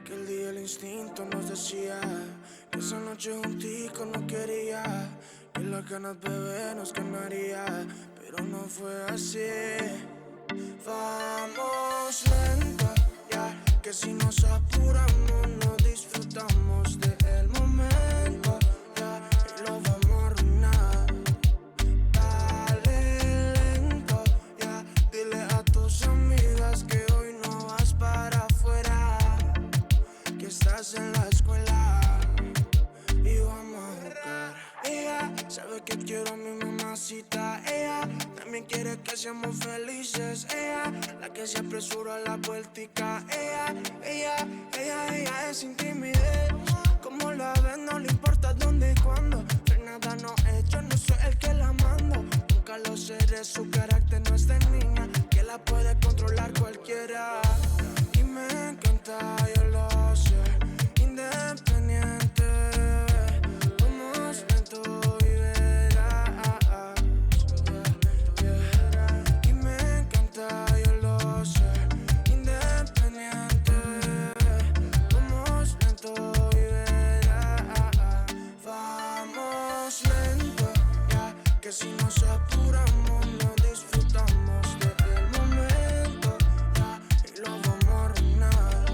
Que el día el instinto nos decía que esa noche juntico no quería, que las ganas bebé nos ganaría, pero no fue así. Vamos lento, ya, que si nos apuramos no disfrutamos del momento, ya, y lo vamos a arruinar. Dale lento, ya, dile a tus amigas que hoy no vas para afuera, que estás en la escuela y vamos a jugar. Ella sabe que quiero a mi mamacita. Ella también quiere que seamos felices. Ella, la que se apresura a la vueltica. Ella es sin timidez. Como la ves, no le importa dónde y cuándo. Pero nada no he hecho, no soy el que la mando. Nunca lo seré, su carácter no es de niña, que la puede controlar cualquiera. Y me encanta, yo lo sé, independiente. Vamos lento y verás. Y me encanta, yo lo sé, independiente. Vamos lento y verás. Vamos lento, ya, que si nos apuramos no disfrutamos del momento, ya, y lo vamos a arruinar.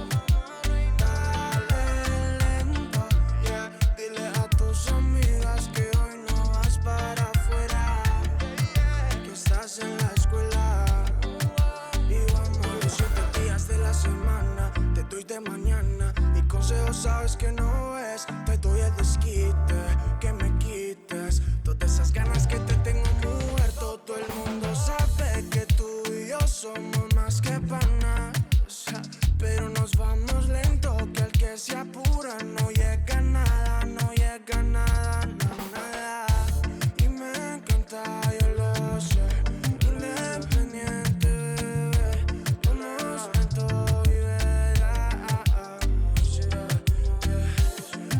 Dale lento, ya, dile a tus amigas que hoy no vas para afuera, que estás en la escuela y vamos los 7 días de la semana. Te doy de mañana y consejos sabes que no es. Te doy el desquite, que me quites todas esas ganas que te tengo, mujer. Todo el mundo sabe que tú y yo somos más que panas, pero nos vamos lento, que el que se apura no llega a nada, no llega a nada, nada. Y me encanta, yo lo sé, independiente, bebé. Vamos lento y verás.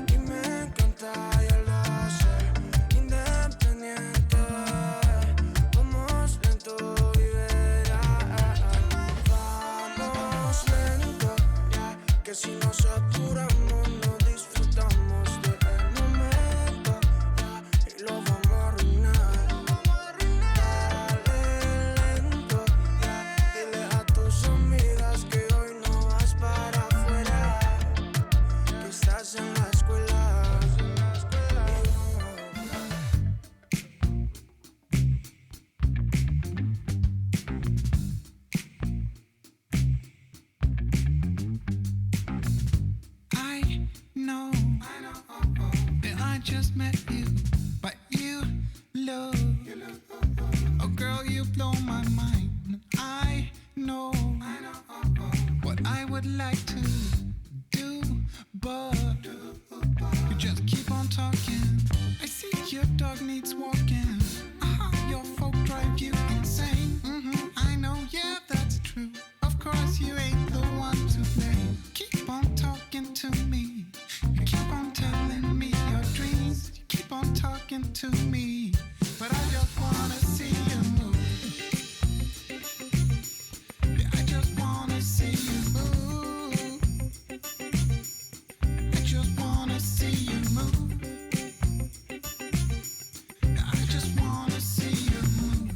Y me encanta, yo lo sé, independiente, vamos lento y verás. Vamos lento, ya, que si nos apuramos no disfrutamos del momento, ya, y lo vamos a arruinar. Dale lento, ya, dile a tus amigas que hoy no vas para afuera, que estás en la escuela y vamos a jugar. I know that I just met you, but you look, oh girl, you blow my mind. I know what I would like to do, but you just keep on talking. I see your dog needs walking. Your folk drive you insane. I know, yeah, that's true. Of course, you ain't the one to blame. Keep on talking to me. You keep on telling me your dreams. You keep on talking to me, but I just wanna see you move. Yeah, I just wanna see you move. I just wanna see you move. Yeah, I just wanna see you move.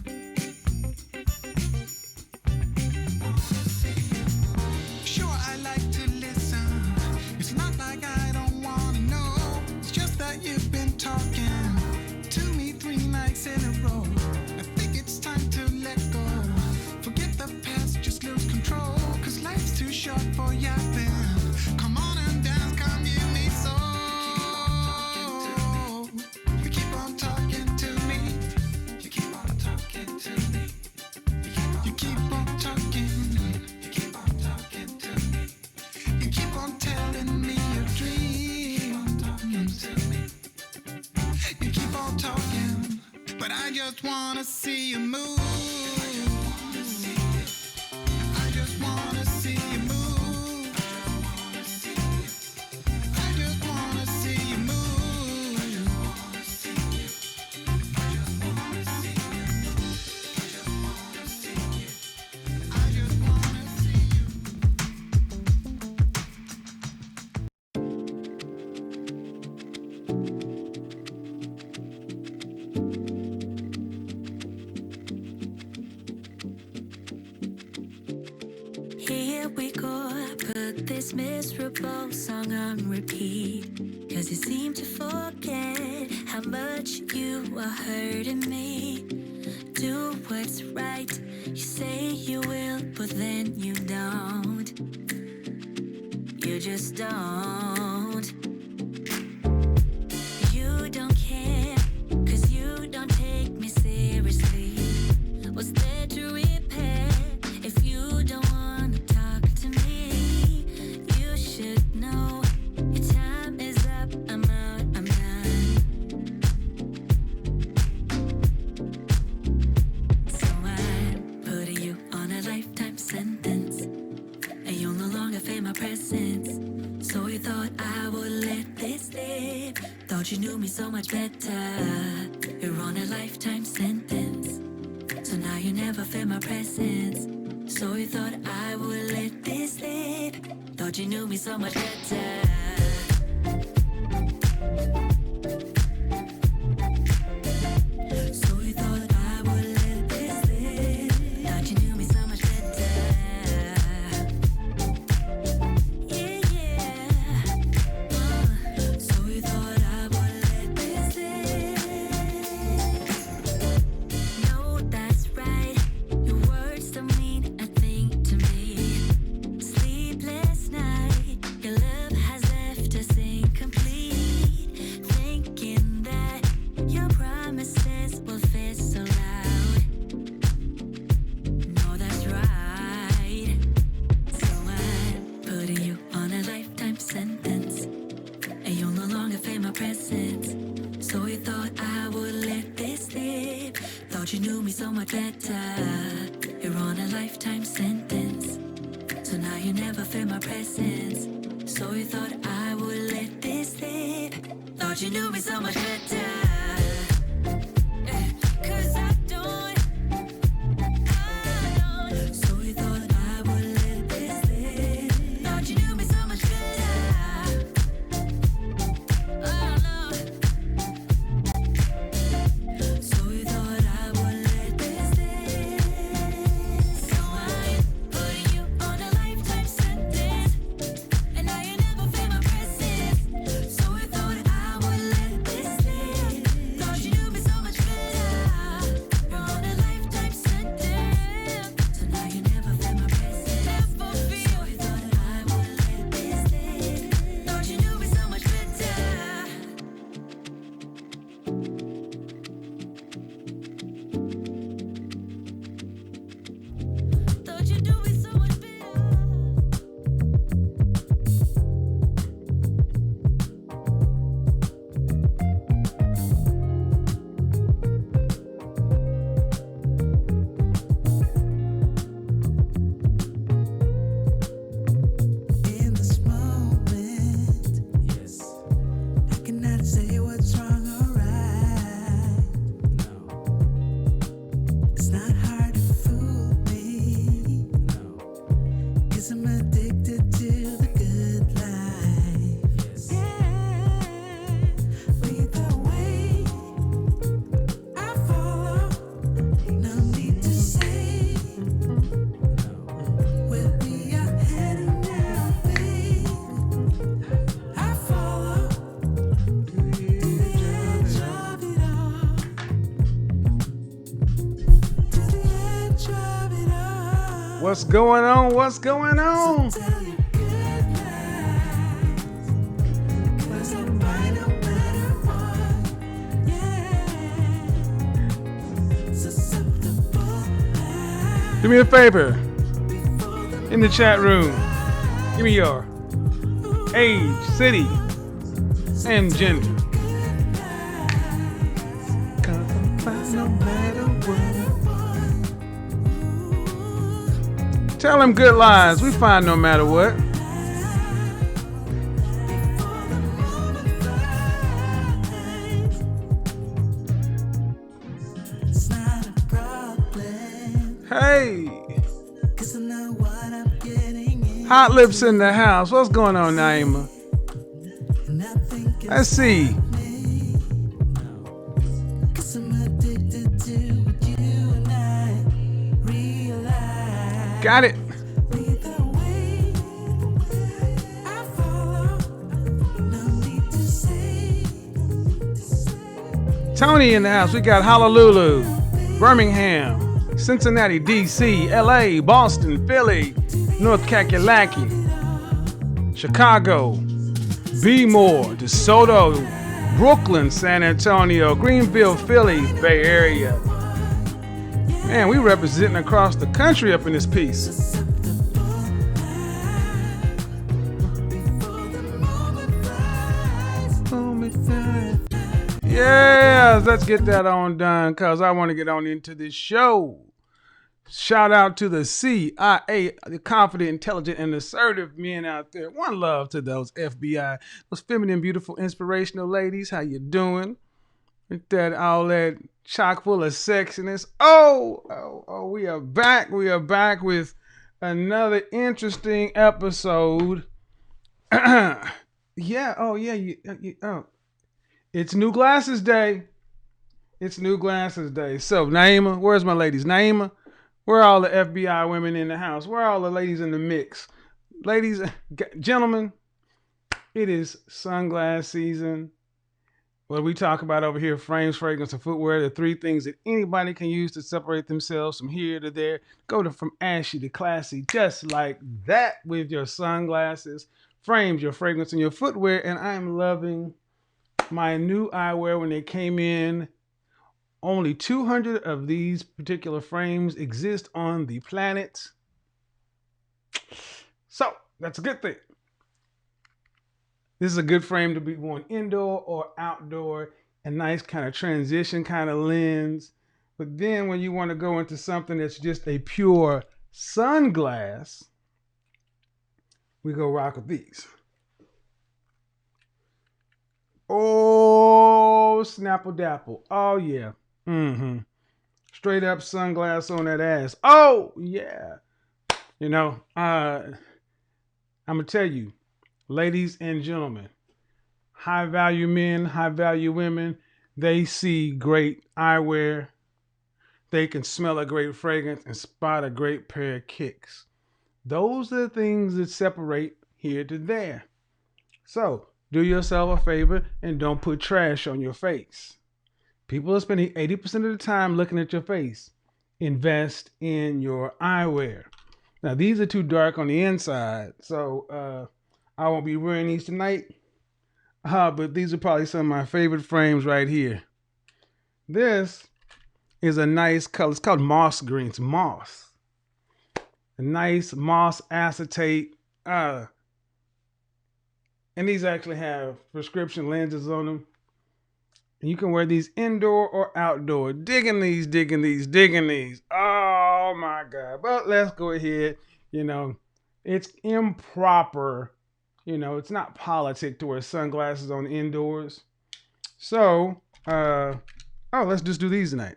Sure, I like to listen. It's not like I don't wanna know. It's just that you've been talking to me 3 nights in a row. I think it's time to let go. Forget the past, just lose control. 'Cause life's too short for yapping. Come on and dance, come give me soul. You keep on talking to me. You keep on talking to me. You keep on talking. You keep on talking to me. You keep on telling me your dreams. You keep on talking, but I just wanna see you move. I just wanna see you move. I just wanna see you move. I just wanna see you. I just wanna see you. I just wanna see you. I just wanna see you. Everywhere we go, I put this miserable song on repeat. Cause you seem to forget how much you are hurting me. Do what's right, you say you will, but then you don't. You just don't. You don't care, cause you don't take me seriously. What's there to repair if you don't wanna talk to me? You should know your time is up, I'm out, I'm done. So I'm putting you on a lifetime sentence, and you'll no longer feel my presence. So you thought I would let this live, thought you knew me so much better. You're on a lifetime sentence, so now you never feel my presence. So you thought I would let this live, thought you knew me so much better. So you thought I would let this live, thought you knew me so much better. Yeah, yeah. So you thought I would let this live. No, that's right. Your words don't mean a thing to me. Sleepless night, your love has left us incomplete. Thinking that your promises will fit so loud. No, that's right. So I'm putting you on a lifetime sentence, and you'll no longer feel my presence. So you thought I would let this live, thought you knew me so much better. You're on a lifetime sentence, so now you never feel my presence. So you thought I would let this live, thought you knew me so much better. Cause I don't. So you thought I would let this live, thought you knew me so much better. Oh no. So you thought I would let this live. So I'm putting you on a lifetime sentence, and now you never feel my presence. So you thought I would let this live, thought you knew me so much better. You're on a lifetime sentence, so now you never feel my presence. Never feel. So you thought I would let this live, thought you knew me so much better. Thought you knew me so much better. In this moment, Yes. I cannot say what's wrong or right. No. It's not hard to fool me, No. 'cause I'm addicted to the good life. Yes. Lead the way, I follow. No need to say where we are heading now, babe. I follow to the edge of it all. To the edge of it all. What's going on? What's going on? Tell your good lies, 'cause I'm right no matter what. Yeah, susceptible lies Do me a favor before the in the chat room. Give me your age, city, and gender. No matter what. Tell them good lies. We find no matter what. It's not a problem, Hey, 'cause I know what I'm getting in. Hot Lips in the house. What's going on, Naima? And I think it's Let's see. me, 'cause I'm addicted to what you and I realize. Got it. Lead the way, Tony in the house. We got Honolulu, Birmingham, Cincinnati, DC, LA, Boston, Philly, North Kakalaki, Chicago, Bmore, DeSoto, Brooklyn, San Antonio, Greenville, Philly, Bay Area. Man, we representing across the country up in this piece. Yeah, let's get that on done because I want to get on into this show. Shout out to the CIA, the confident, intelligent, and assertive men out there. One love to those FBI, those feminine, beautiful, inspirational ladies. How you doing? With that, all that chock full of sexiness. Oh, we are back. We are back with another interesting episode. It's New Glasses Day. It's New Glasses Day. So, Naima, where's my ladies? Naima, where are all the FBI women in the house? Where are all the ladies in the mix? Ladies, gentlemen, it is sunglass season. What we talk about over here, frames, fragrance, and footwear, the three things that anybody can use to separate themselves from here to there. Go from ashy to classy, just like that with your sunglasses, frames, your fragrance, and your footwear. And I'm loving my new eyewear when they came in. Only 200 of these particular frames exist on the planet. So that's a good thing. This is a good frame to be worn indoor or outdoor. A nice kind of transition kind of lens. But then when you want to go into something that's just a pure sunglass, we go rock with these. Oh, Snapple Dapple. Oh, yeah. Straight up sunglass on that ass. Oh, yeah. You know, I'm going to tell you, ladies and gentlemen, high value men, high value women, they see great eyewear. They can smell a great fragrance and spot a great pair of kicks. Those are the things that separate here to there. So, do yourself a favor and don't put trash on your face. People are spending 80% of the time looking at your face. Invest in your eyewear. Now, these are too dark on the inside, so I won't be wearing these tonight. But these are probably some of my favorite frames right here. This is a nice color. It's called moss green. It's moss. A nice moss acetate. And these actually have prescription lenses on them. And you can wear these indoor or outdoor. Digging these. Oh my God. But let's go ahead. You know, it's improper. You know, it's not politic to wear sunglasses on indoors. So, let's just do these tonight.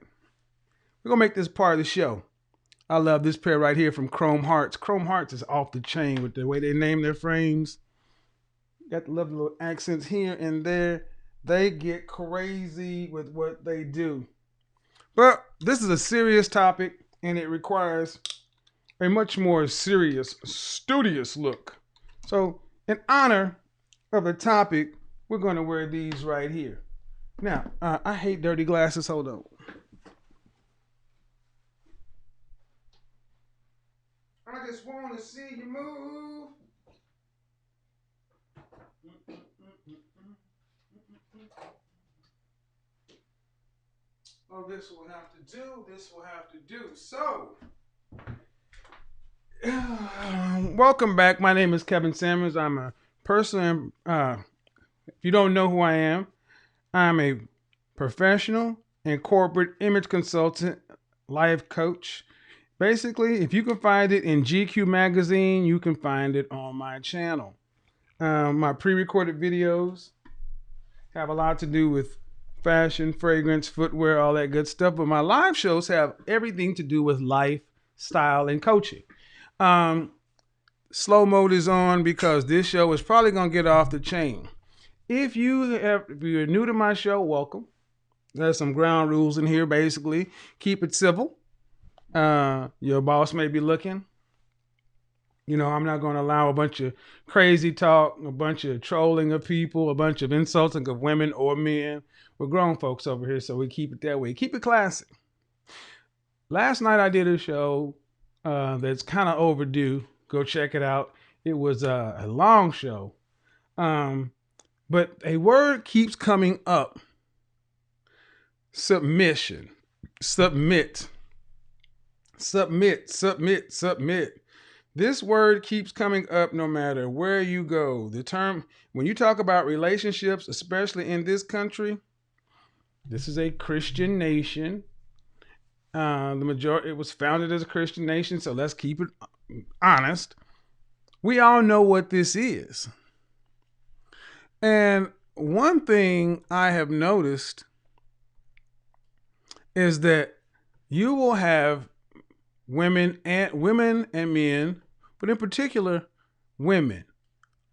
We're going to make this part of the show. I love this pair right here from Chrome Hearts. Chrome Hearts is off the chain with the way they name their frames. Got the lovely little accents here and there. They get crazy with what they do. But this is a serious topic, and it requires a much more serious, studious look. So, in honor of the topic, we're going to wear these right here. Now, I hate dirty glasses. Hold on. I just want to see you move. Oh, this will have to do. So, welcome back. My name is Kevin Samuels. I'm a person, if you don't know who I am, I'm a professional and corporate image consultant, life coach. Basically, if you can find it in GQ magazine, you can find it on my channel. My pre-recorded videos have a lot to do with fashion, fragrance, footwear, all that good stuff. But my live shows have everything to do with life, style, and coaching. Slow mode is on because this show is probably going to get off the chain. If you're new to my show, welcome. There's some ground rules in here, basically. Keep it civil. Your boss may be looking. I'm not going to allow a bunch of crazy talk, a bunch of trolling of people, a bunch of insulting of women or men. We're grown folks over here, so we keep it that way. Keep it classy. Last night I did a show that's kind of overdue. Go check it out. It was a long show. But a word keeps coming up. Submission. Submit. Submit. Submit. Submit. This word keeps coming up no matter where you go. The term, when you talk about relationships, especially in this country, this is a Christian nation. The majority, it was founded as a Christian nation, so let's keep it honest. We all know what this is. And one thing I have noticed is that you will have women and men, but in particular, women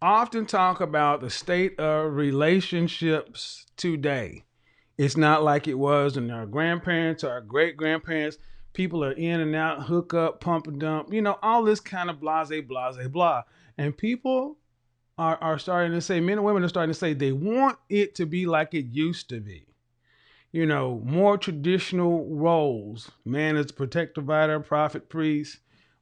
often talk about the state of relationships today. It's not like it was when our grandparents or our great grandparents. People are in and out, hook up, pump and dump, all this kind of blase, blah. And people are starting to say, men and women are starting to say they want it to be like it used to be. More traditional roles. Man is protector, provider, prophet, priest.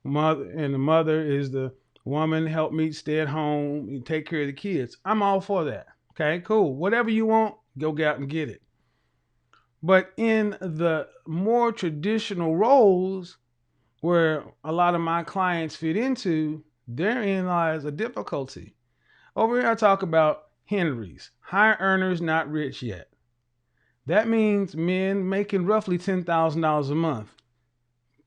Mother, and the mother is the woman, help me, stay at home, and take care of the kids. I'm all for that. Okay, cool. Whatever you want, go get out and get it. But in the more traditional roles where a lot of my clients fit into, therein lies a difficulty. Over here, I talk about Henrys, high earners, not rich yet. That means men making roughly $10,000 a month.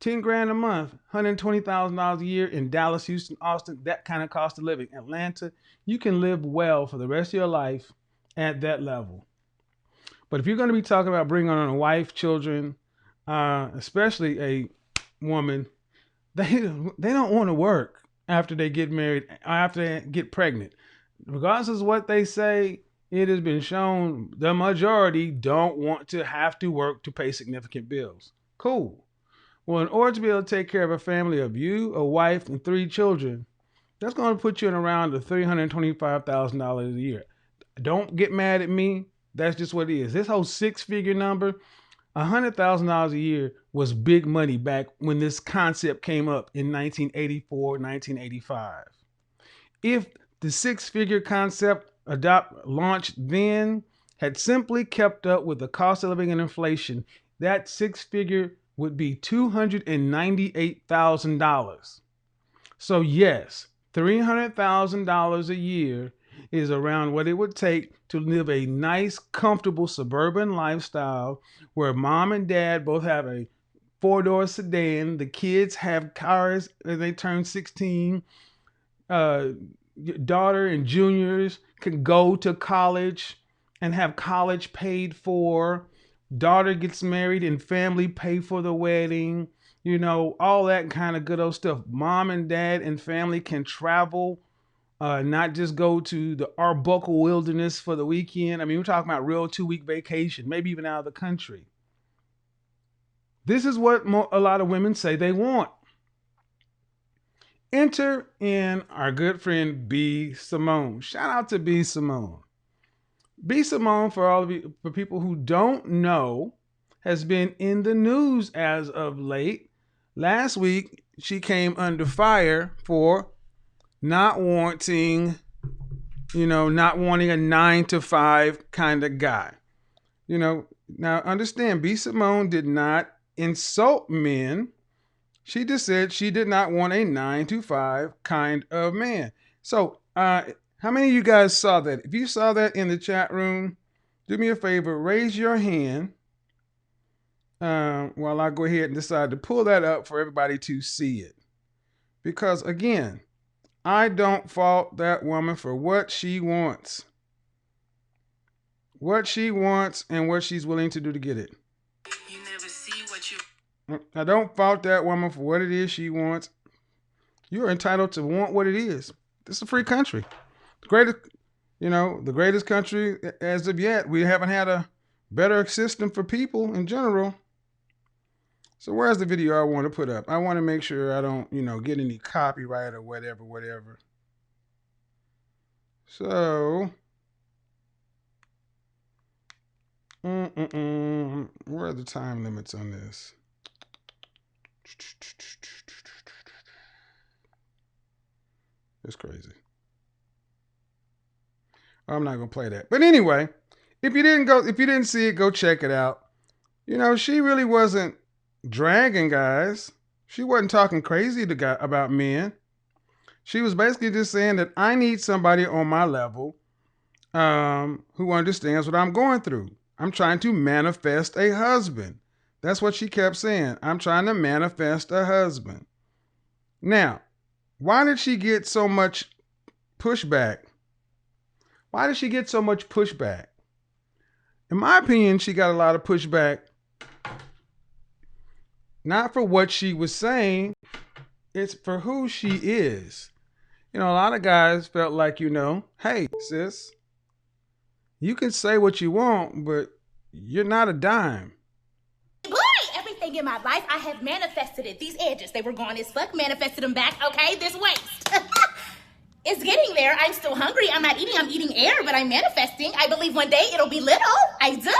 10 grand a month, $120,000 a year in Dallas, Houston, Austin, that kind of cost of living. Atlanta, you can live well for the rest of your life at that level. But if you're going to be talking about bringing on a wife, children, especially a woman, they don't want to work after they get married, after they get pregnant. Regardless of what they say, it has been shown the majority don't want to have to work to pay significant bills. Cool. Well, in order to be able to take care of a family of you, a wife, and 3 children, that's going to put you in around the $325,000 a year. Don't get mad at me. That's just what it is. This whole 6-figure number, $100,000 a year was big money back when this concept came up in 1984, 1985. If the 6-figure concept launched then had simply kept up with the cost of living and inflation, that 6-figure would be $298,000. So yes, $300,000 a year is around what it would take to live a nice, comfortable suburban lifestyle where mom and dad both have a 4-door sedan. The kids have cars as they turn 16. Daughter and juniors can go to college and have college paid for. Daughter gets married and family pay for the wedding. All that kind of good old stuff. Mom and dad and family can travel. Not just go to the Arbuckle Wilderness for the weekend. I mean, we're talking about real 2-week vacation, maybe even out of the country. This is what a lot of women say they want. Enter in our good friend B. Simone. Shout out to B. Simone. B. Simone, for all of you, for people who don't know, has been in the news as of late. Last week, she came under fire for not wanting a 9-to-5 kind of guy. Now understand, B. Simone did not insult men. She just said she did not want a 9-to-5 kind of man. So, how many of you guys saw that? If you saw that in the chat room, do me a favor, raise your hand while I go ahead and decide to pull that up for everybody to see it. Because again, I don't fault that woman for what she wants. What she wants and what she's willing to do to get it. You never see what you... I don't fault that woman for what it is she wants. You're entitled to want what it is. This is a free country. The greatest country as of yet. We haven't had a better system for people in general. So where's the video I want to put up? I want to make sure I don't, get any copyright or whatever. So, where are the time limits on this? It's crazy. I'm not gonna play that. But anyway, if you didn't see it, go check it out. She really wasn't dragging guys. She wasn't talking crazy to about men. She was basically just saying that I need somebody on my level who understands what I'm going through. I'm trying to manifest a husband. That's what she kept saying. I'm trying to manifest a husband. Now, why did she get so much pushback? In my opinion, she got a lot of pushback, not for what she was saying, it's for who she is. A lot of guys felt like, hey, sis, you can say what you want, but you're not a dime. Boy, everything in my life, I have manifested it. These edges, they were gone as fuck, manifested them back, okay? This waist. It's getting there. I'm still hungry. I'm not eating. I'm eating air, but I'm manifesting. I believe one day it'll be little. I do.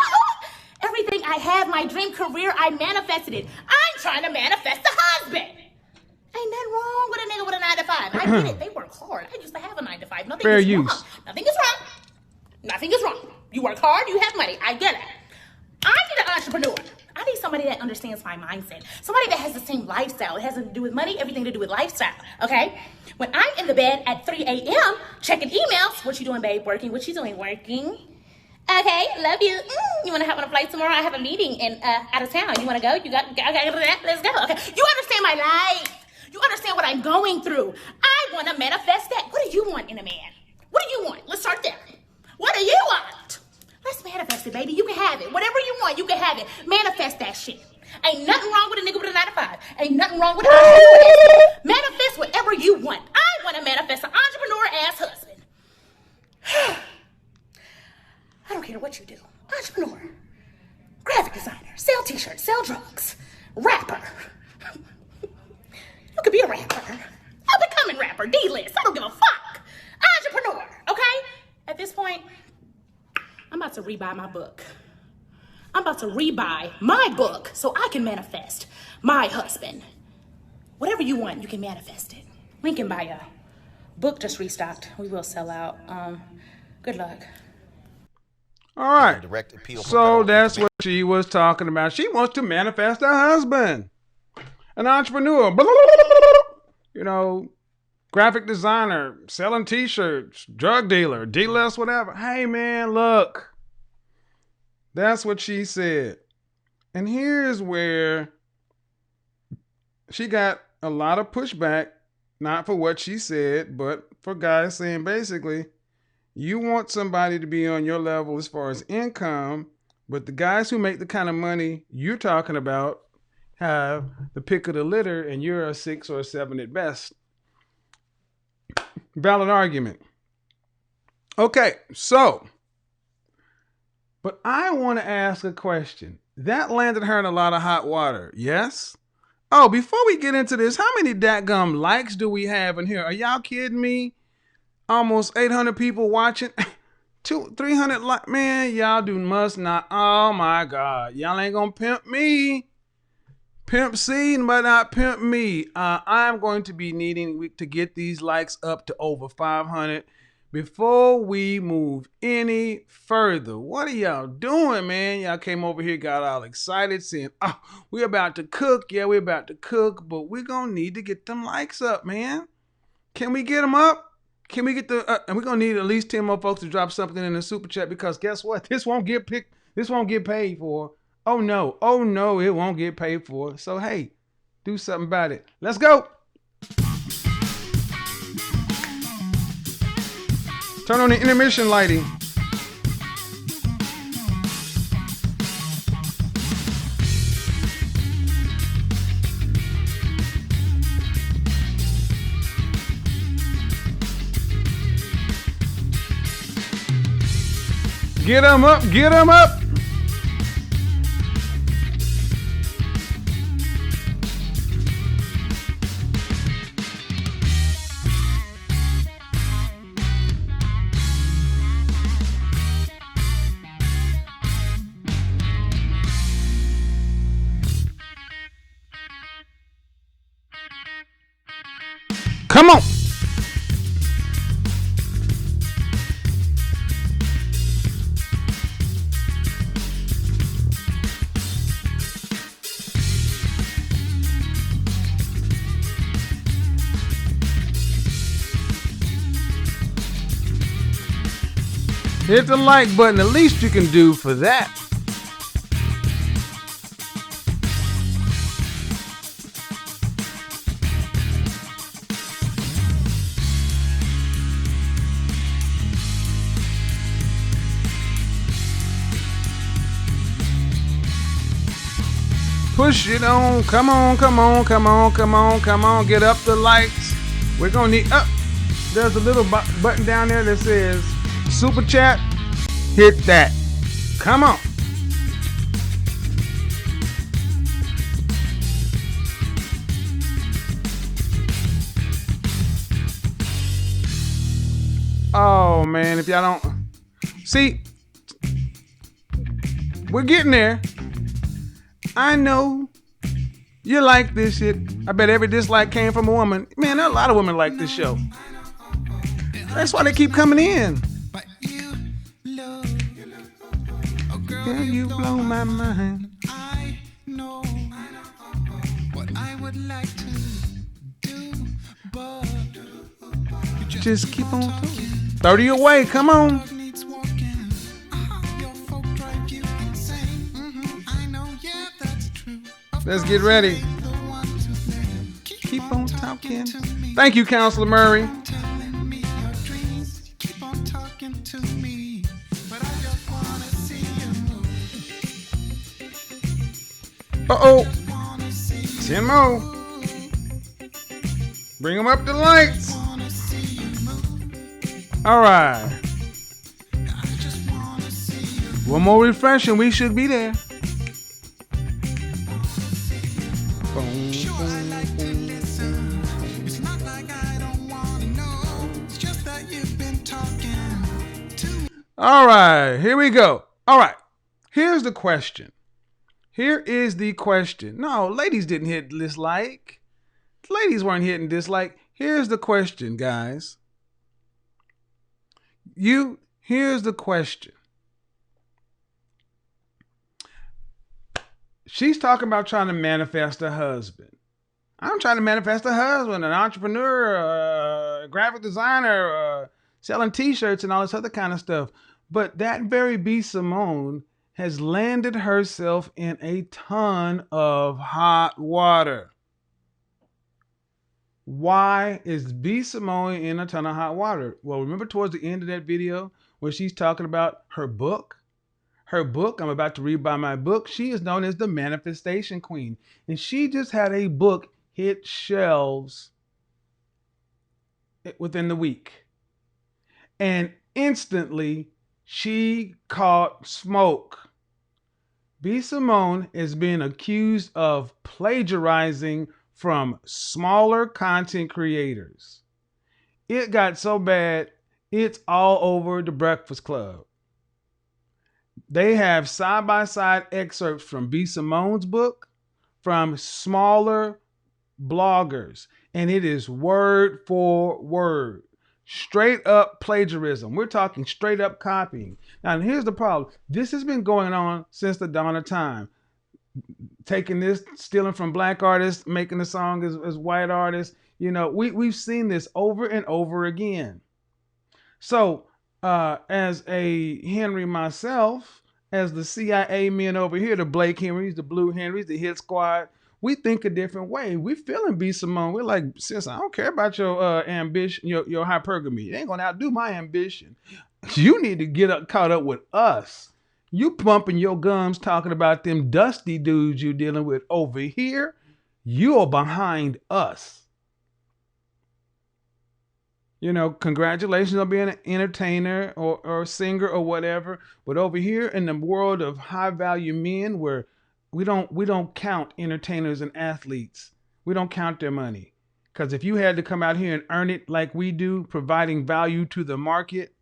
Everything I have, my dream career, I manifested it. I'm trying to manifest a husband. Ain't nothing wrong with a nigga with a 9 to 5. I get it. They work hard. I used to have a 9 to 5. Nothing Fair is use. wrong. Nothing is wrong. Nothing is wrong. You work hard. You have money. I get it. I need an entrepreneur. I need somebody that understands my mindset. Somebody that has the same lifestyle. It has nothing to do with money, everything to do with lifestyle, okay? When I'm in the bed at 3 a.m. checking emails, what you doing, babe? Working? What you doing? Working? Okay, love you. You want to hop on a flight tomorrow? I have a meeting in out of town. You want to go? You got that? Let's go. Okay, you understand my life. You understand what I'm going through. I want to manifest that. What do you want in a man? What do you want? Let's start there. What do you want? Let's manifest it, baby. You can have it. Whatever you want, you can have it. Manifest that shit. Ain't nothing wrong with a nigga with a 9 to 5. Ain't nothing wrong with an entrepreneur. Manifest whatever you want. I want to manifest an entrepreneur-ass husband. I don't care what you do. Entrepreneur, graphic designer, sell t-shirts, sell drugs, rapper. You could be a rapper. I'm becoming rapper, D-list. I don't give a fuck. Entrepreneur, okay? At this point, I'm about to rebuy my book. I'm about to rebuy my book so I can manifest my husband. Whatever you want, you can manifest it. Link in bio. Book just restocked. We will sell out. Good luck. All right. So that's what she was talking about. She wants to manifest a husband, an entrepreneur, graphic designer, selling t-shirts, drug dealer, D-list, whatever. Hey, man, look. That's what she said. And here's where she got a lot of pushback, not for what she said, but for guys saying basically, you want somebody to be on your level as far as income, but the guys who make the kind of money you're talking about have the pick of the litter and you're a 6 or a 7 at best. Valid argument. Okay, so, but I want to ask a question. That landed her in a lot of hot water, yes? Oh, before we get into this, how many dadgum likes do we have in here? Are y'all kidding me? Almost 800 people watching. 300 like, man, y'all must not. Oh my God. Y'all ain't gonna pimp me. Pimp C, but not pimp me. I'm going to be needing to get these likes up to over 500 before we move any further. What are y'all doing, man? Y'all came over here, got all excited, saying, oh, we're about to cook. Yeah, we're about to cook, but we're gonna need to get them likes up, man. Can we get them up? Can we get and we're going to need at least 10 more folks to drop something in the super chat, because guess what? This won't get picked. This won't get paid for. Oh no, it won't get paid for. So, hey, do something about it. Let's go. Turn on the intermission lighting. Get them up, get them up. Come on. Hit the like button, the least you can do for that. Push it on. Come on, come on, come on, come on, come on. Get up the lights. We're going to need... there's a little button down there that says Super Chat. Hit that. Come on. Oh, man. If y'all don't... See, we're getting there. I know you like this shit. I bet every dislike came from a woman. Man, there are a lot of women like this show. That's why they keep coming in. Girl, you blow my mind. I know what I would like to do, but you just keep on talking. 30 away, come on. Let's get ready. Keep on talking. Thank you, Counselor Murray. Uh-oh. 10 more. Bring them up to lights. All right. One more refresh and we should be there. All right, here we go. All right, here's the question. Here is the question. No, ladies didn't hit dislike. Ladies weren't hitting dislike. Here's the question, guys. Here's the question. She's talking about trying to manifest a husband. I'm trying to manifest a husband, an entrepreneur, a graphic designer, selling t-shirts and all this other kind of stuff. But that very B. Simone has landed herself in a ton of hot water. Why is B. Simone in a ton of hot water? Well, remember towards the end of that video where she's talking about her book? Her book, I'm about to read by my book. She is known as the Manifestation Queen. And she just had a book hit shelves within the week. And instantly, she caught smoke. B. Simone is being accused of plagiarizing from smaller content creators. It got so bad, it's all over the Breakfast Club. They have side-by-side excerpts from B. Simone's book, from smaller bloggers, and it is word for word. Straight up plagiarism. We're talking straight up copying. Now, here's the problem. This has been going on since the dawn of time. Taking this, stealing from black artists, making the song as white artists. You know, we've seen this over and over again. So, as a Henry myself, as the CIA men over here, the Blake Henrys, the Blue Henrys, the Hit Squad, we think a different way. We feeling B. Simone. We're like, sis, I don't care about your ambition, your hypergamy. It ain't gonna outdo my ambition. You need to get caught up with us. You pumping your gums talking about them dusty dudes you dealing with over here. You are behind us. You know, congratulations on being an entertainer or singer or whatever. But over here in the world of high value men, where we don't count entertainers and athletes. We don't count their money. Because if you had to come out here and earn it like we do, providing value to the market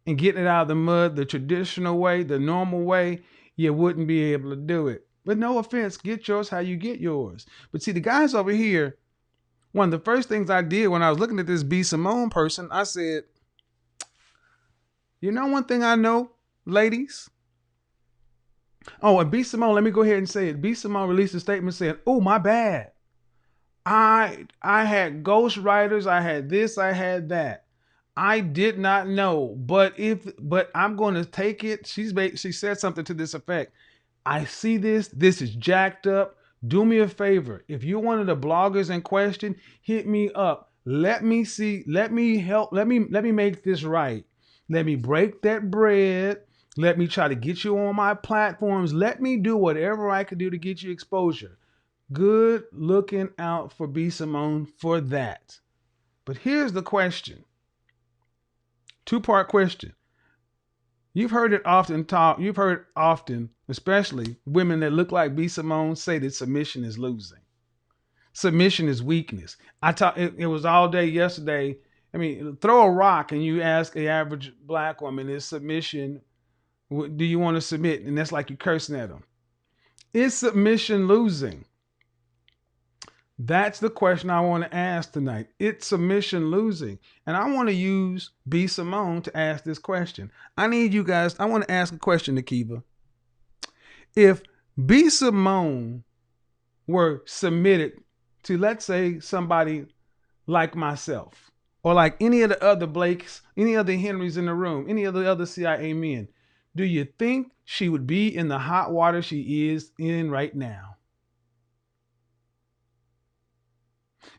and getting it out of the mud the traditional way, the normal way, you wouldn't be able to do it. But no offense, get yours how you get yours. But see, the guys over here, one of the first things I did when I was looking at this B. Simone person, I said, you know one thing I know, ladies? Oh, and B. Simone, let me go ahead and say it. B. Simone released a statement saying, oh, my bad. I had ghostwriters, I had this, I had that. I did not know, but I'm going to take it. She said something to this effect. I see this. This is jacked up. Do me a favor. If you're one of the bloggers in question, hit me up. Let me see. Let me help. Let me make this right. Let me break that bread. Let me try to get you on my platforms. Let me do whatever I can do to get you exposure. Good looking out for B. Simone for that. But here's the question. Two-part question. You've heard it often, especially women that look like B. Simone say that submission is losing. Submission is weakness. It was all day yesterday. I mean, throw a rock and you ask an average black woman, is submission, do you want to submit? And that's like you're cursing at them. Is submission losing? That's the question I want to ask tonight. It's submission losing. And I want to use B. Simone to ask this question. I want to ask a question, Nakiva. If B. Simone were submitted to, let's say, somebody like myself, or like any of the other Blakes, any other Henrys in the room, any of the other CIA men, do you think she would be in the hot water she is in right now?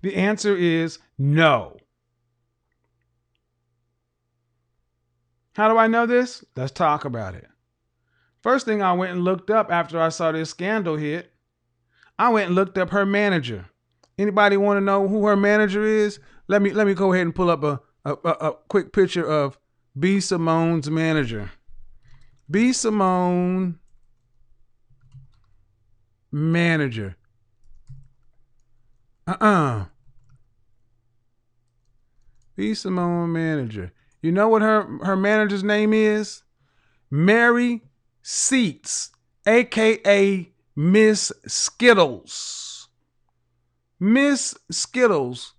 The answer is no. How do I know this? Let's talk about it. First thing I went and looked up after I saw this scandal hit, I went and looked up her manager. Anybody want to know who her manager is? Let me go ahead and pull up a quick picture of B. Simone's manager. B. Simone manager. B. Simone manager. You know what her manager's name is? Mary Seats, aka Miss Skittles. Miss Skittles.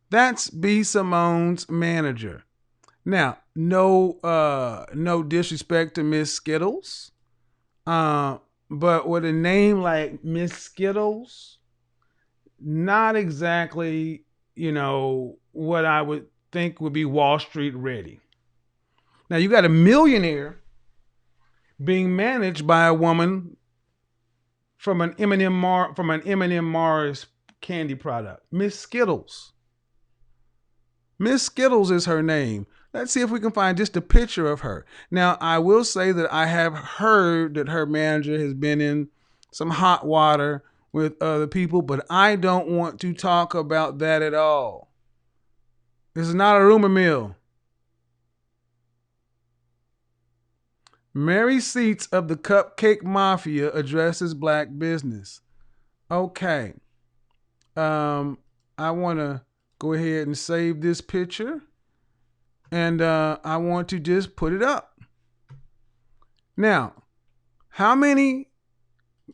That's B. Simone's manager. Now, no disrespect to Miss Skittles. But with a name like Miss Skittles, not exactly, what I would think would be Wall Street ready. Now you got a millionaire being managed by a woman from an M&M Mars candy product, Miss Skittles. Miss Skittles is her name. Let's see if we can find just a picture of her. Now, I will say that I have heard that her manager has been in some hot water with other people, but I don't want to talk about that at all. This is not a rumor mill. Mary Seats of the Cupcake Mafia addresses black business. Okay. I want to go ahead and save this picture. And I want to just put it up. Now, how many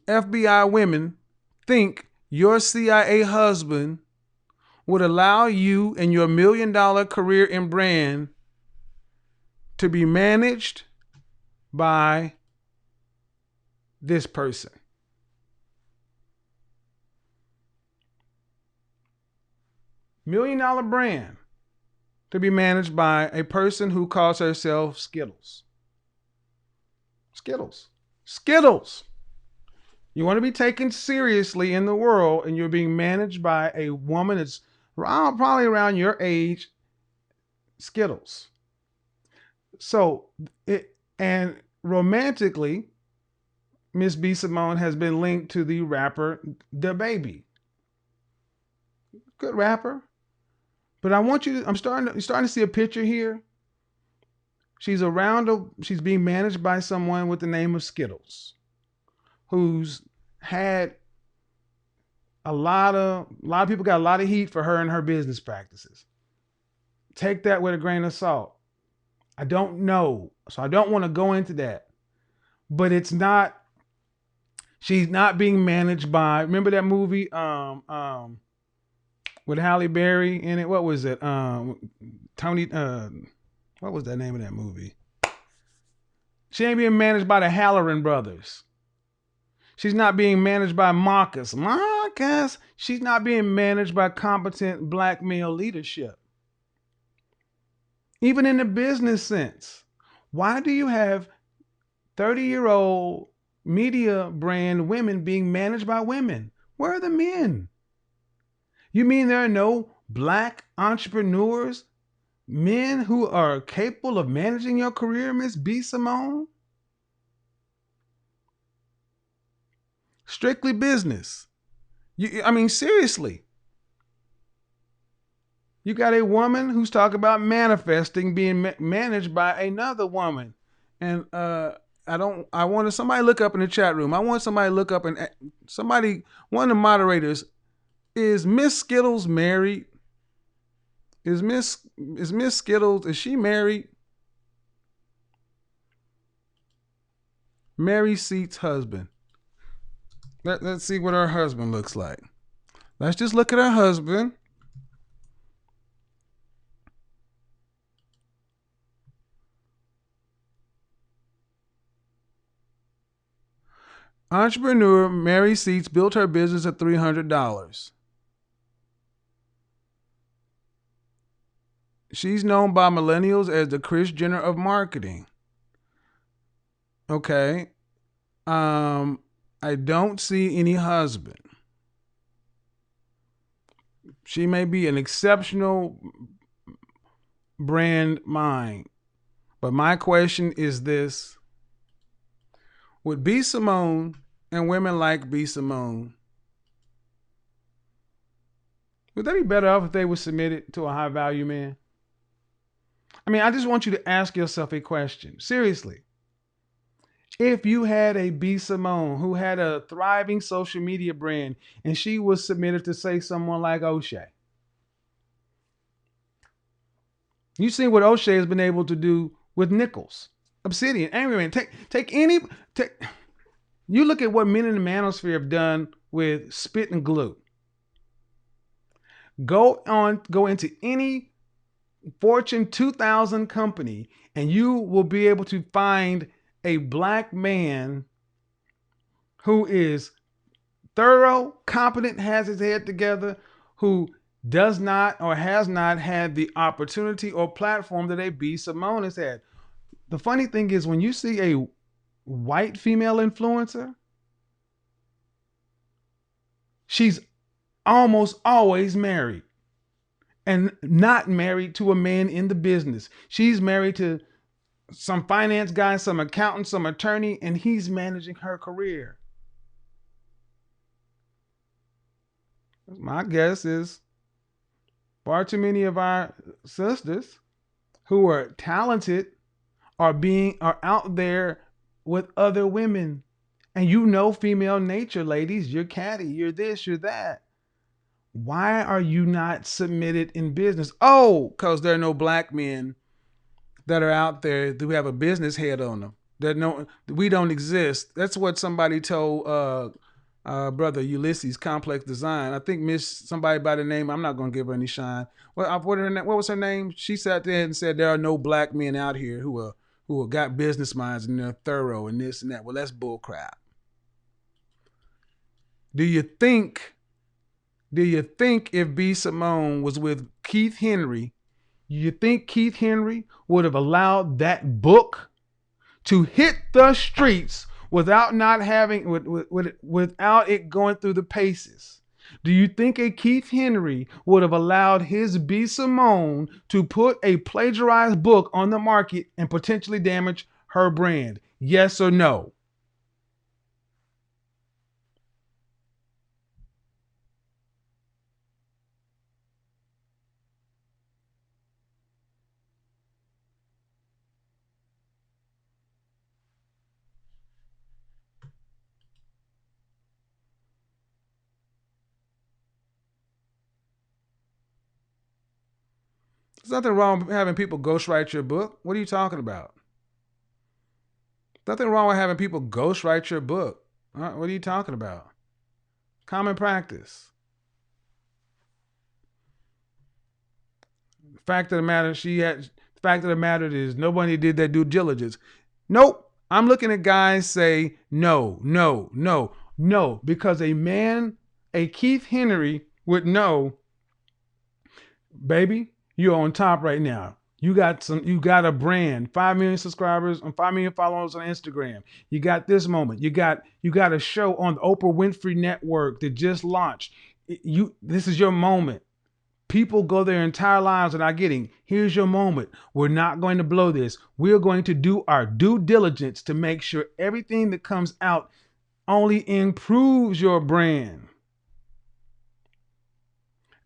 FBI women think your CIA husband would allow you and your $1 million career and brand to be managed by this person? $1 million brand to be managed by a person who calls herself Skittles. Skittles. Skittles. You want to be taken seriously in the world, and you're being managed by a woman that's probably around your age, Skittles. So, and romantically, Miss B. Simone has been linked to the rapper DaBaby. Good rapper. But I want you to, I'm starting to see a picture here. She's being managed by someone with the name of Skittles, who's had a lot of people got a lot of heat for her and her business practices. Take that with a grain of salt. I don't know, so I don't want to go into that. But she's not being managed by, remember that movie, with Halle Berry in it. What was it? Tony. What was that name of that movie? She ain't being managed by the Halloran brothers. She's not being managed by Marcus. She's not being managed by competent black male leadership. Even in the business sense. Why do you have 30-year-old media brand women being managed by women? Where are the men? You mean there are no black entrepreneurs, men who are capable of managing your career, Miss B. Simone? Strictly business. Seriously. You got a woman who's talking about manifesting being managed by another woman. And I wanted somebody to look up in the chat room. I want somebody to look up and one of the moderators, is Miss Skittles married? Is Miss Skittles, is she married? Mary Seat's husband. Let's see what her husband looks like. Let's just look at her husband. Entrepreneur Mary Seats built her business at $300. She's known by millennials as the Kris Jenner of marketing. Okay. I don't see any husband. She may be an exceptional brand mind. But my question is this. Would B. Simone and women like B. Simone, would they be better off if they were submitted to a high value man? I just want you to ask yourself a question. Seriously. If you had a B. Simone who had a thriving social media brand and she was submitted to, say, someone like O'Shea. You see what O'Shea has been able to do with Nichols, Obsidian, Angry Man. You look at what men in the manosphere have done with Spit and Glue. Go into any Fortune 2000 company and you will be able to find a black man who is thorough, competent, has his head together, who does not or has not had the opportunity or platform that a B. Simone has had. The funny thing is when you see a white female influencer, she's almost always married and not married to a man in the business. She's married to some finance guy, some accountant, some attorney, and he's managing her career. My guess is far too many of our sisters who are talented are out there with other women. And you know female nature, ladies. You're catty, you're this, you're that. Why are you not submitted in business? Oh, because there are no black men that are out there who have a business head on them. We don't exist. That's what somebody told brother Ulysses, Complex Design. I think Miss somebody by the name, I'm not going to give her any shine. What was her name? She sat there and said there are no black men out here who got business minds and they're thorough and this and that. Well, that's bull crap. Do you think if B. Simone was with Keith Henry, you think Keith Henry would have allowed that book to hit the streets without it going through the paces? Do you think a Keith Henry would have allowed his B. Simone to put a plagiarized book on the market and potentially damage her brand? Yes or no? There's nothing wrong with having people ghostwrite your book. What are you talking about? Nothing wrong with having people ghostwrite your book. What are you talking about? Common practice. Fact of the matter, fact of the matter is nobody did that due diligence. Nope. I'm looking at guys say no, no, no, no, because a Keith Henry would know, baby, you're on top right now. You got a brand, 5 million subscribers and 5 million followers on Instagram. You got this moment. You got a show on the Oprah Winfrey Network that just launched. This is your moment. People go their entire lives without getting, here's your moment. We're not going to blow this. We're going to do our due diligence to make sure everything that comes out only improves your brand.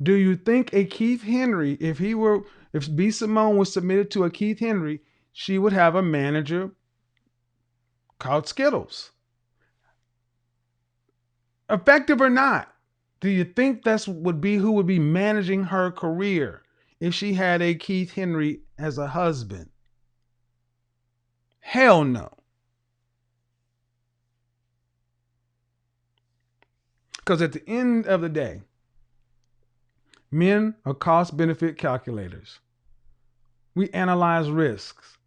Do you think a Keith Henry, if B. Simone was submitted to a Keith Henry, she would have a manager called Skittles? Effective or not, do you think who would be managing her career if she had a Keith Henry as a husband? Hell no. Because at the end of the day, men are cost-benefit calculators. We analyze risks.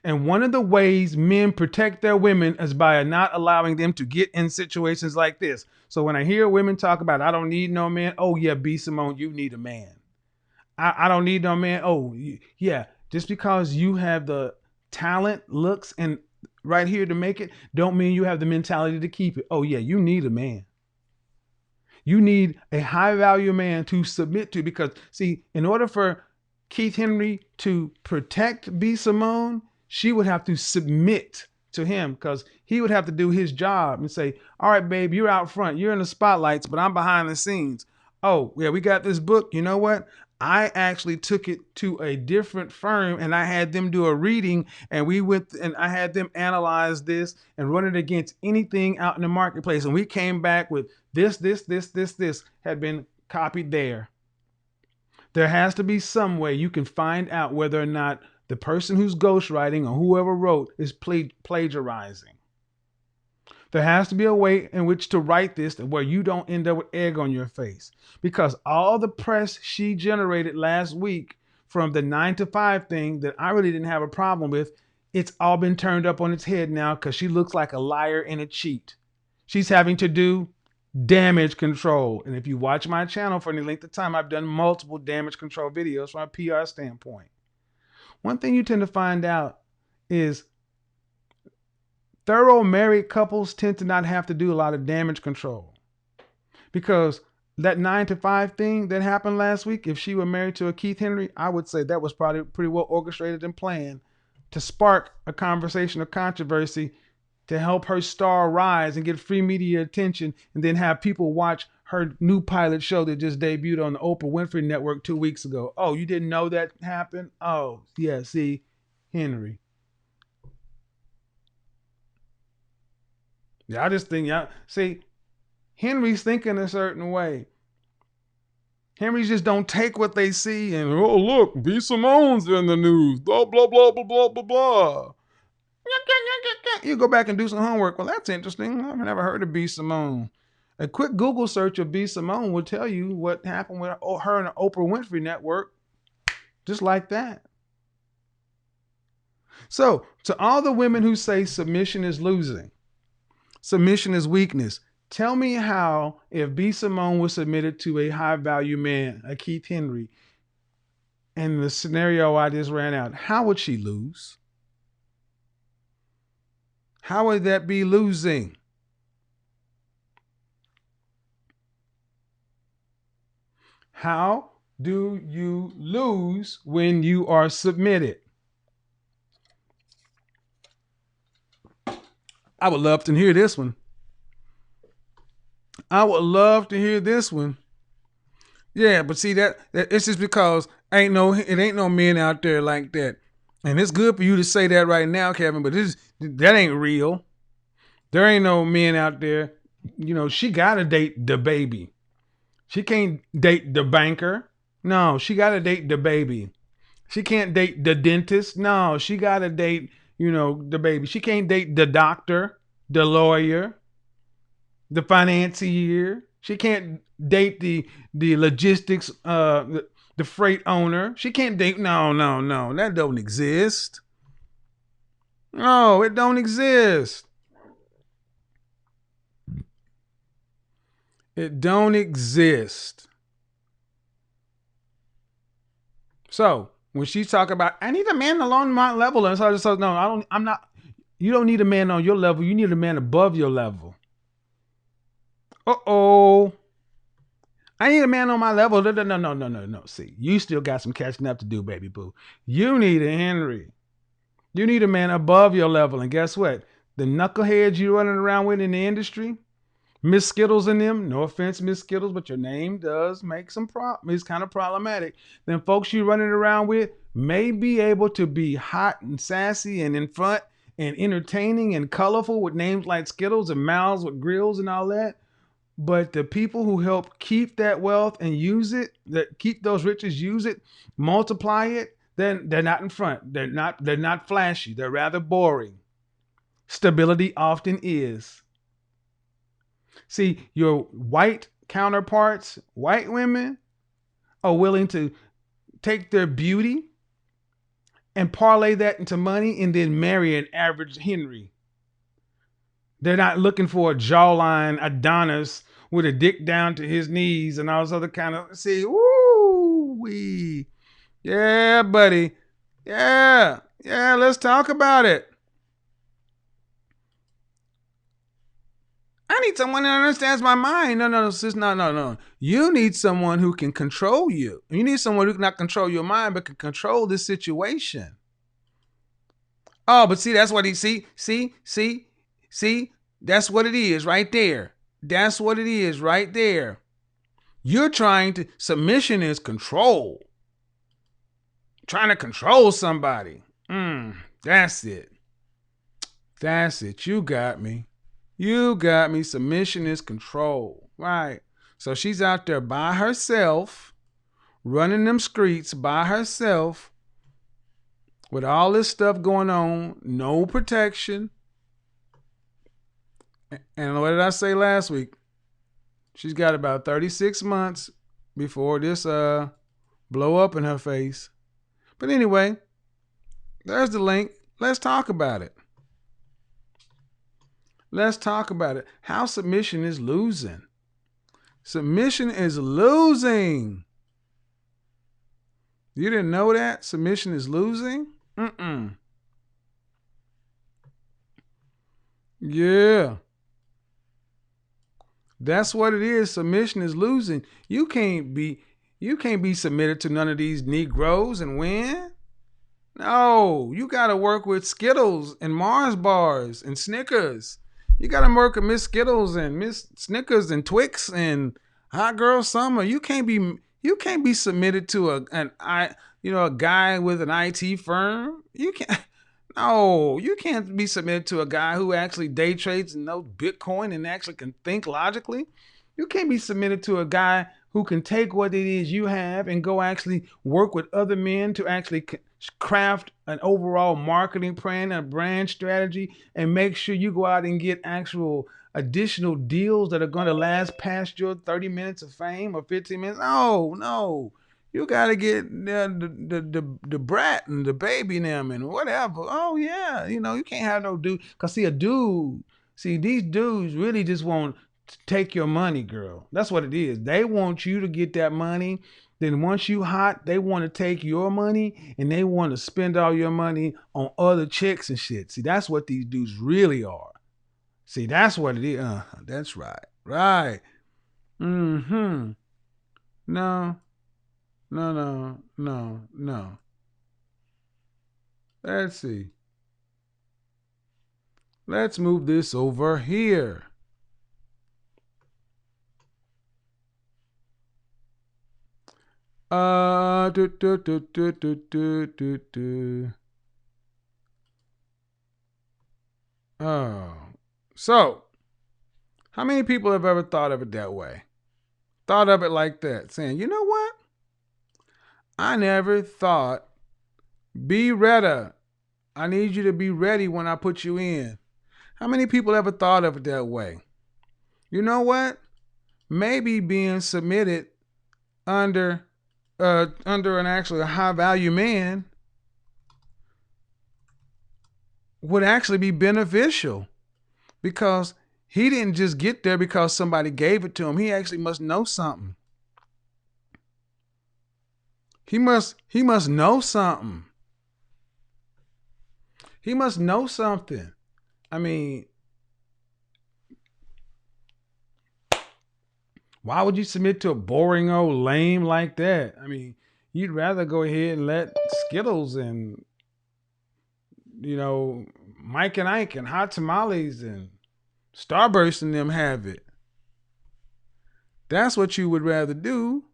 And one of the ways men protect their women is by not allowing them to get in situations like this. So when I hear women talk about, I don't need no man. Oh, yeah, B. Simone, you need a man. I don't need no man. Oh, yeah. Just because you have the talent, looks, and right here to make it, don't mean you have the mentality to keep it. Oh, yeah, you need a man. You need a high value man to submit to, because see, in order for Keith Henry to protect B. Simone, she would have to submit to him, because he would have to do his job and say, all right, babe, you're out front. You're in the spotlights, but I'm behind the scenes. Oh, yeah, we got this book. You know what? I actually took it to a different firm and I had them do a reading, and I had them analyze this and run it against anything out in the marketplace. And we came back with this had been copied there. There has to be some way you can find out whether or not the person who's ghostwriting or whoever wrote is plagiarizing. There has to be a way in which to write this where you don't end up with egg on your face, because all the press she generated last week from the 9 to 5 thing that I really didn't have a problem with, it's all been turned up on its head now because she looks like a liar and a cheat. She's having to do damage control. And if you watch my channel for any length of time, I've done multiple damage control videos from a PR standpoint. One thing you tend to find out is thorough married couples tend to not have to do a lot of damage control, because that 9 to 5 thing that happened last week, if she were married to a Keith Henry, I would say that was probably pretty well orchestrated and planned to spark a conversation of controversy, to help her star rise and get free media attention, and then have people watch her new pilot show that just debuted on the Oprah Winfrey Network 2 weeks ago. Oh, you didn't know that happened? Oh, yeah, see, Henry. Yeah, I just think, see, Henry's thinking a certain way. Henry's just don't take what they see and, oh, look, B. Simone's in the news, blah, blah, blah, blah, blah, blah, blah. You go back and do some homework. Well, that's interesting. I've never heard of B. Simone. A quick Google search of B. Simone will tell you what happened with her and the Oprah Winfrey Network, just like that. So, to all the women who say submission is losing, submission is weakness, tell me how, if B. Simone was submitted to a high-value man, a Keith Henry, and the scenario I just ran out, how would she lose? How would that be losing? How do you lose when you are submitted? I would love to hear this one. I would love to hear this one. Yeah, but see that it's just because it ain't no men out there like that. And it's good for you to say that right now, Kevin, but that ain't real. There ain't no men out there. You know, she got to date the baby. She can't date the banker. No, she got to date the baby. She can't date the dentist. No, she got to date, the baby. She can't date the doctor, the lawyer, the financier. She can't date the logistics, the freight owner. She can't date. No. That don't exist. No, it don't exist. It don't exist. So when she's talking about, I need a man along my level, and so I just said, no, I don't. I'm not. You don't need a man on your level. You need a man above your level. I need a man on my level. No. See, you still got some catching up to do, baby boo. You need a Henry. You need a man above your level. And guess what? The knuckleheads you running around with in the industry, Miss Skittles and them, no offense, Miss Skittles, but your name does make some it's kind of problematic. Then folks you running around with may be able to be hot and sassy and in front and entertaining and colorful with names like Skittles and mouths with grills and all that. But the people who help keep that wealth and use it, that keep those riches, use it, multiply it, then they're not in front. They're not flashy. They're rather boring. Stability often is. See, your white counterparts, white women, are willing to take their beauty and parlay that into money and then marry an average Henry. They're not looking for a jawline Adonis with a dick down to his knees and all this other kind of, see, wee. Yeah, buddy. Yeah, let's talk about it. I need someone that understands my mind. No, sis, no. You need someone who can control you. You need someone who can not control your mind, but can control this situation. Oh, but see, that's what he, see, that's what it is right there. That's what it is right there. You're trying to, submission is control. Trying to control somebody. That's it. You got me. Submission is control. Right. So she's out there by herself, running them streets by herself, with all this stuff going on, no protection. And what did I say last week? She's got about 36 months before this blow up in her face. But anyway, there's the link. Let's talk about it. How submission is losing. Submission is losing. You didn't know that? Submission is losing? Yeah. That's what it is. Submission is losing. You can't be submitted to none of these Negroes and win. No, you got to work with Skittles and Mars bars and Snickers. You got to work with Miss Skittles and Miss Snickers and Twix and Hot Girl Summer. You can't be submitted to a guy with an IT firm. You can't be submitted to a guy who actually day trades and knows Bitcoin and actually can think logically. You can't be submitted to a guy who can take what it is you have and go actually work with other men to actually craft an overall marketing plan, a brand strategy, and make sure you go out and get actual additional deals that are going to last past your 30 minutes of fame or 15 minutes. No. You got to get the brat and the baby and them and whatever. Oh, yeah. You can't have no dude. Because these dudes really just want to take your money, girl. That's what it is. They want you to get that money. Then once you hot, they want to take your money and they want to spend all your money on other chicks and shit. See, that's what these dudes really are. See, that's what it is. That's right. Right. No. Let's see. Let's move this over here. So, how many people have ever thought of it that way? Thought of it like that, saying, you know what? I never thought, be ready. I need you to be ready when I put you in. How many people ever thought of it that way? You know what? Maybe being submitted under under an actually a high value man would actually be beneficial, because he didn't just get there because somebody gave it to him. He actually must know something. He must know something. He must know something. I mean, why would you submit to a boring old lame like that? I mean, you'd rather go ahead and let Skittles and, Mike and Ike and Hot Tamales and Starburst and them have it. That's what you would rather do.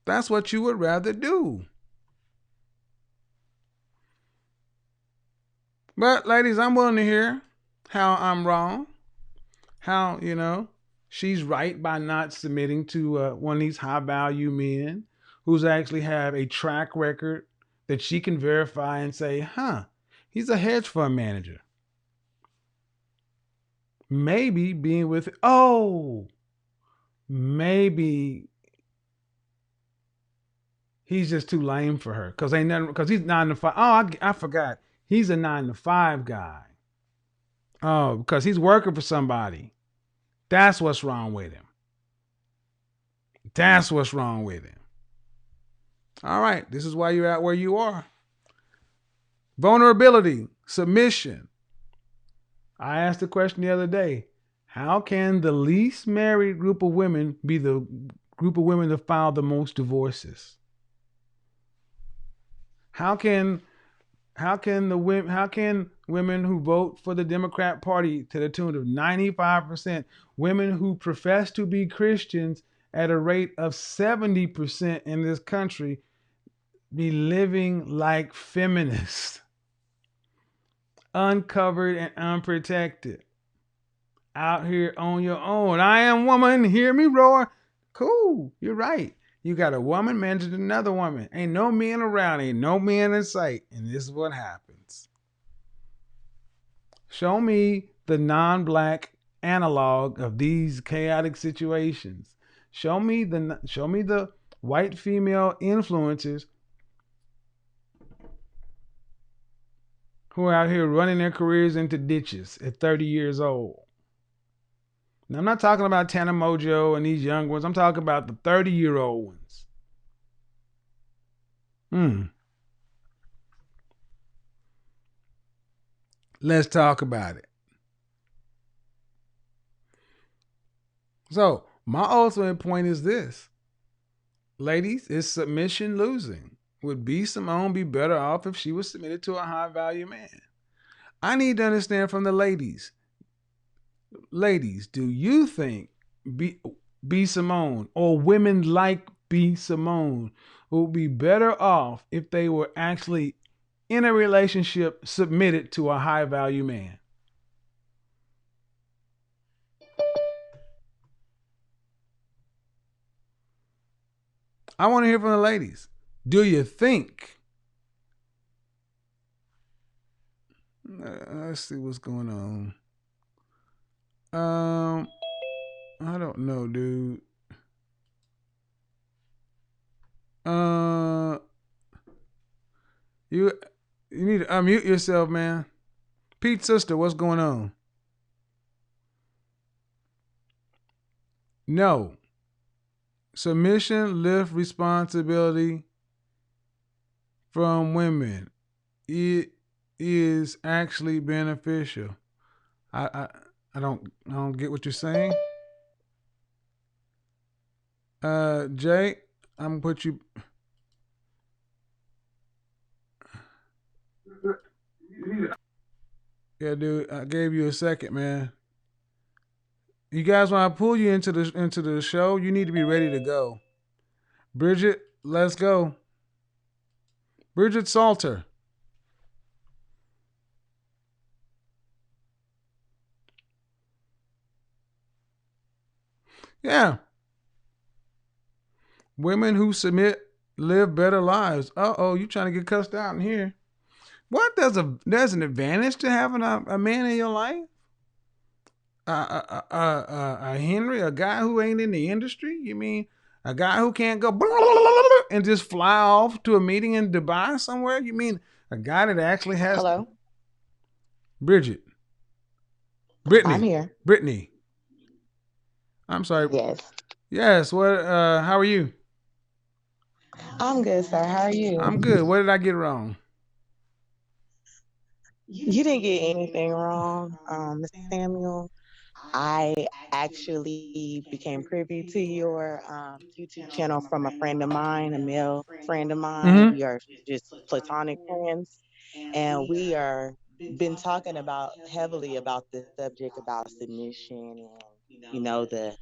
That's what you would rather do. But ladies, I'm willing to hear how I'm wrong. How, she's right by not submitting to one of these high value men who's actually have a track record that she can verify and say, he's a hedge fund manager. Maybe being with, maybe he's just too lame for her because he's 9 to 5. Oh, I forgot. He's a 9 to 5 guy. Oh, because he's working for somebody. That's what's wrong with him. That's what's wrong with him. All right. This is why you're at where you are. Vulnerability, submission. I asked the question the other day. How can the least married group of women be the group of women that file the most divorces? How can women who vote for the Democrat Party to the tune of 95%, women who profess to be Christians at a rate of 70% in this country, be living like feminists, uncovered and unprotected, out here on your own? I am woman, hear me roar. Cool, you're right. You got a woman managing another woman. Ain't no men around, ain't no men in sight. And this is what happens. Show me the non-black analog of these chaotic situations. Show me the white female influencers who are out here running their careers into ditches at 30 years old. Now, I'm not talking about Tana Mojo and these young ones. I'm talking about the 30-year-old ones. Let's talk about it. So, my ultimate point is this. Ladies, is submission losing? Would B. Simone be better off if she was submitted to a high-value man? I need to understand from the ladies. Ladies, do you think B. Simone or women like B. Simone would be better off if they were actually in a relationship submitted to a high value man? I want to hear from the ladies. Do you think? Let's see what's going on. I don't know, dude. You need to unmute yourself, man. Pete's sister, what's going on? No. Submission lift responsibility from women. It is actually beneficial. I don't get what you're saying. Jay, I'm gonna put you. Yeah, dude, I gave you a second, man. You guys, when I pull you into the show, you need to be ready to go. Bridget, let's go. Bridget Salter. Yeah. Women who submit live better lives. You trying to get cussed out in here. What? There's an advantage to having a man in your life? A Henry, a guy who ain't in the industry? You mean A guy who can't go and just fly off to a meeting in Dubai somewhere? You mean a guy that actually has Hello, Bridget, I'm Brittany, here. Brittany. I'm sorry. Yes, Yes. What? How are you? I'm good, sir. How are I'm you? good. What did I get wrong? You didn't get anything wrong, Mr. Samuel. I actually became privy to your YouTube channel from a friend of mine, a male friend of mine. Mm-hmm. We are just platonic friends, and we are been talking about heavily about this subject about submission and the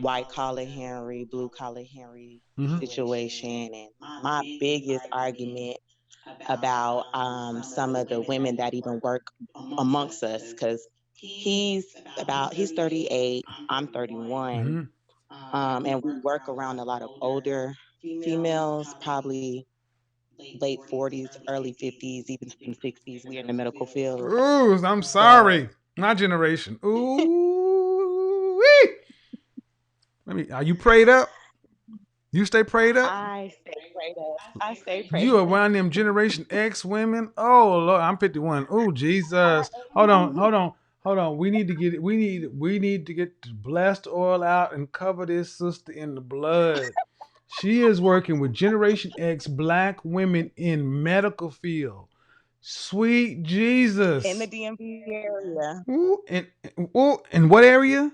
white collar Henry, blue collar Henry Mm-hmm. situation. And my biggest argument about some of the women that even work amongst us, because he's 38, I'm 31, Mm-hmm. and we work around a lot of older females, probably late 40s, early 50s, even some 60s. We're in the medical field. Ooh, I'm So sorry. My generation. Ooh. Let me. Are you prayed up? You stay prayed up? I stay prayed up. I stay You prayed up. around them Generation X women? Oh Lord, I'm 51. Oh Jesus. Hold on, hold on, hold on. We need to get it. We need to get the blessed oil out and cover this sister in the blood. She is working with Generation X black women in medical field. Sweet In the Jesus. DMV area. Ooh, in what area?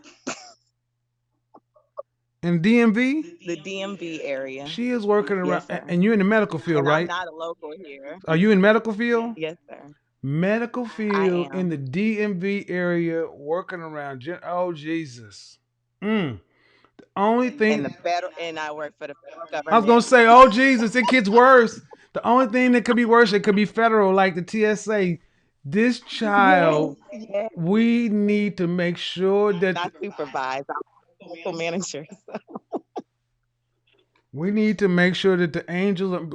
In DMV? The DMV area. She is working around, Yes, sir. and you're in the medical field, And I'm right? not a local here. Are you in medical field? Yes, sir. Medical I field in am. the DMV area, working around. Oh Jesus! Mm. The only In the thing federal, and I work for the federal I was gonna government. say, oh Jesus, it gets worse. The only thing that could be worse, it could be federal, like the TSA. This Yes, child, yes. we need to make sure that Not supervised. I'm a local manager. we need to make sure that the angels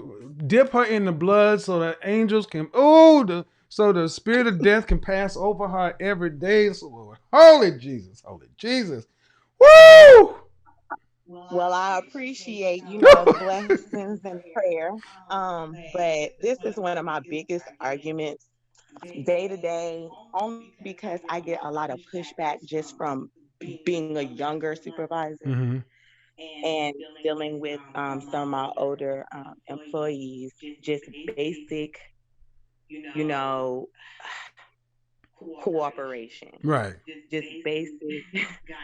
dip her in the blood so that angels can so the spirit of death can pass over her every day. So Lord, holy Jesus, woo! Well, I appreciate, the blessings and prayer. But this is one of my biggest arguments day to day, only because I get a lot of pushback just from being a younger supervisor Mm-hmm. and dealing with some of my older employees, just basic, you know, cooperation, Right. just basic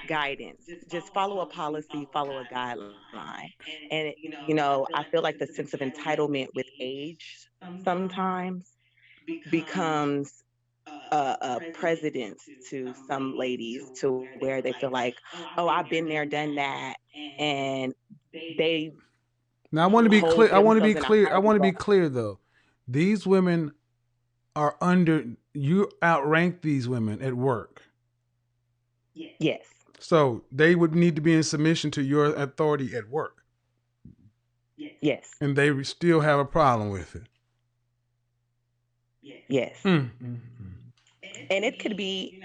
guidance. Just follow a policy, follow a guideline. And, I feel like the sense of entitlement with age sometimes becomes a precedence to some ladies to where they feel like, oh, I've been there, done that. And they Now I want to be clear. hold I want to be themselves in a clear. I high want to be regard. clear though. These women are under you outrank these women at work. Yes. So they would need to be in submission to your authority at work. Yes. And they still have a problem with it. Yes. Mm-hmm. And it could be,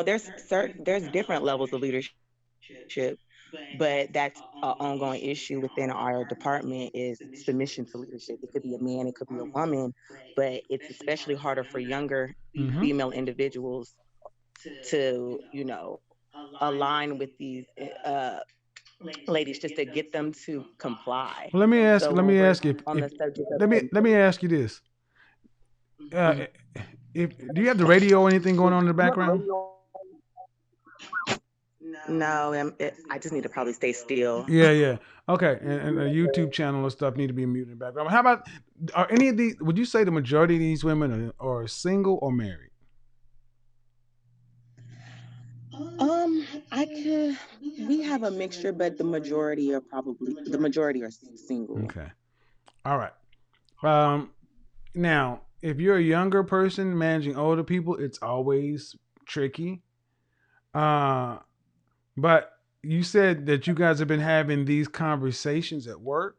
there's different levels of leadership, but that's an ongoing issue within our department is submission to leadership. It could be a man, it could be a woman, but it's especially harder for younger Mm-hmm. female individuals to, align with these ladies just to get them to comply. Well, let me ask. So Let when me we're ask you. on If the subject of let me ask you this. Uh, if do you have the radio or anything going on in the background? no, I just need to probably stay still. Yeah, yeah. Okay, and a YouTube channel and stuff need to be muted in the background. How about are any of these? Would you say the majority of these women are single or married? I could. We have a mixture, but the majority are single. Okay. All right. Um. Now, if you're a younger person managing older people, it's always tricky. Uh, but you said that you guys have been having these conversations at work.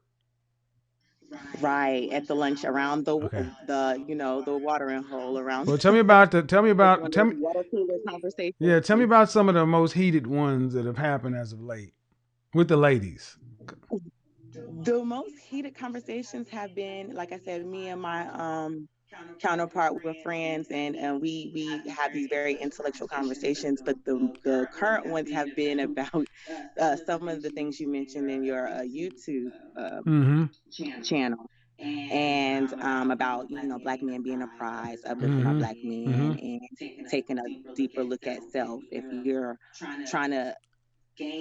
Right at the lunch around Okay. the watering hole around. Well, tell me about the. Tell me It's about. one of Tell those me. water cooler Yeah, tell me conversations. about some of the most heated ones that have happened as of late with the ladies. The most heated conversations have been, like I said, me and my counterpart were friends, and we have these very intellectual conversations. But the current ones have been about some of the things you mentioned in your YouTube Mm-hmm. channel, and about black men being a prize, uplifting our Mm-hmm. black men, Mm-hmm. and taking a deeper look at self. If you're trying to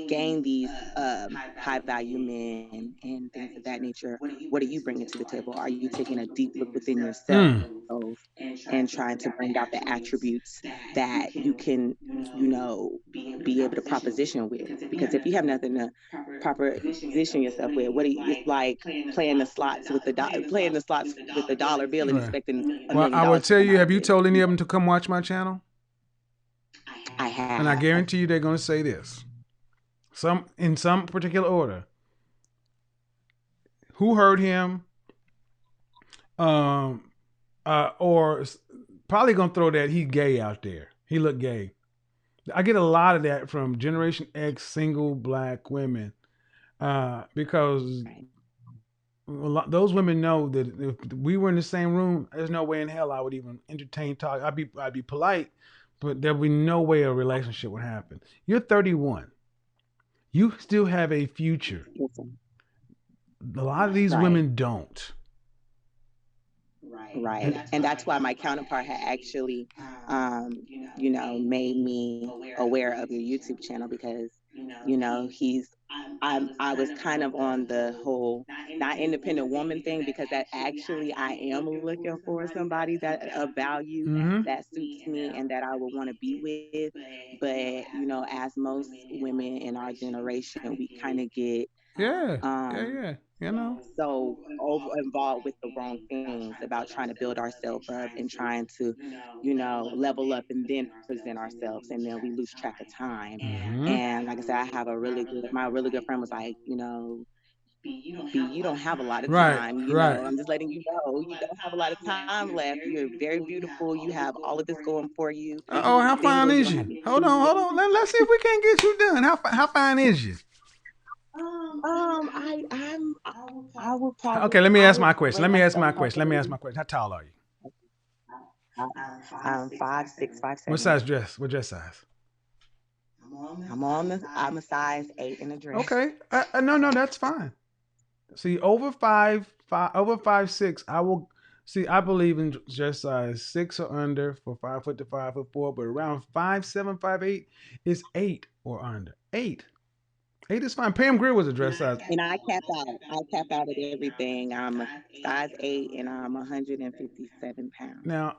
gain these high value men and things of that nature, what are you bringing to the table? Are you taking a deep look within yourself Mm. and trying to bring out the attributes that you can, be able to proposition with? Because if you have nothing to proper position yourself with, what do you, it's like playing the slots with the dollar bill and Right. expecting a Well, million I will dollars to tell come you, out have of you it. told any of them to come watch my channel? I And I have. guarantee you they're going to say this. In some particular order. Who heard him? Um, or probably gonna throw that he gay out there. He looked gay. I get a lot of that from Generation X single black women, because Right. those women know that if we were in the same room, there's no way in hell I would even entertain talk. I'd be polite, but there would be no way a relationship would happen. You're 31. You still have a future. Yes, sir. A lot of these Right. women don't. Right. And that's why my counterpart had actually, made me aware of your YouTube channel because, I was kind of on the whole not independent woman thing because that actually I am looking for somebody that of value Mm-hmm. that suits me and that I would want to be with. But, as most women in our generation, we kind of get, Yeah. Yeah. um, Yeah. You know. so over involved with the wrong things about trying to build ourselves up and trying to, level up and then present ourselves, and then we lose track of time. Mm-hmm. And like I said, I have my really good friend was like, B, you don't have a lot of Right. time. Right. I'm just letting you know you don't have a lot of time left. You're very beautiful. You have all of this going for you. Oh, how fine Single, you is don't have you? any Hold on, hold kids. on. Let's see if we can't get you done. How fine is you? I would probably Okay, let me I ask would my question. rate Let me ask myself my question. Let me ask comfortably. my question. How tall are you? I'm 5'6", What 5'7". size dress? What dress size? I'm a size 8 in a dress. Okay. No, that's fine. See, over 5'6", I will see. I believe in dress size 6 or under for 5 foot to 5'4", but around 5'7", 5'8" is 8 or under. 8. 8 is fine. Pam Grier was a dress size. And I cap out. I cap out at everything. I'm a size 8 and I'm 157 pounds. Now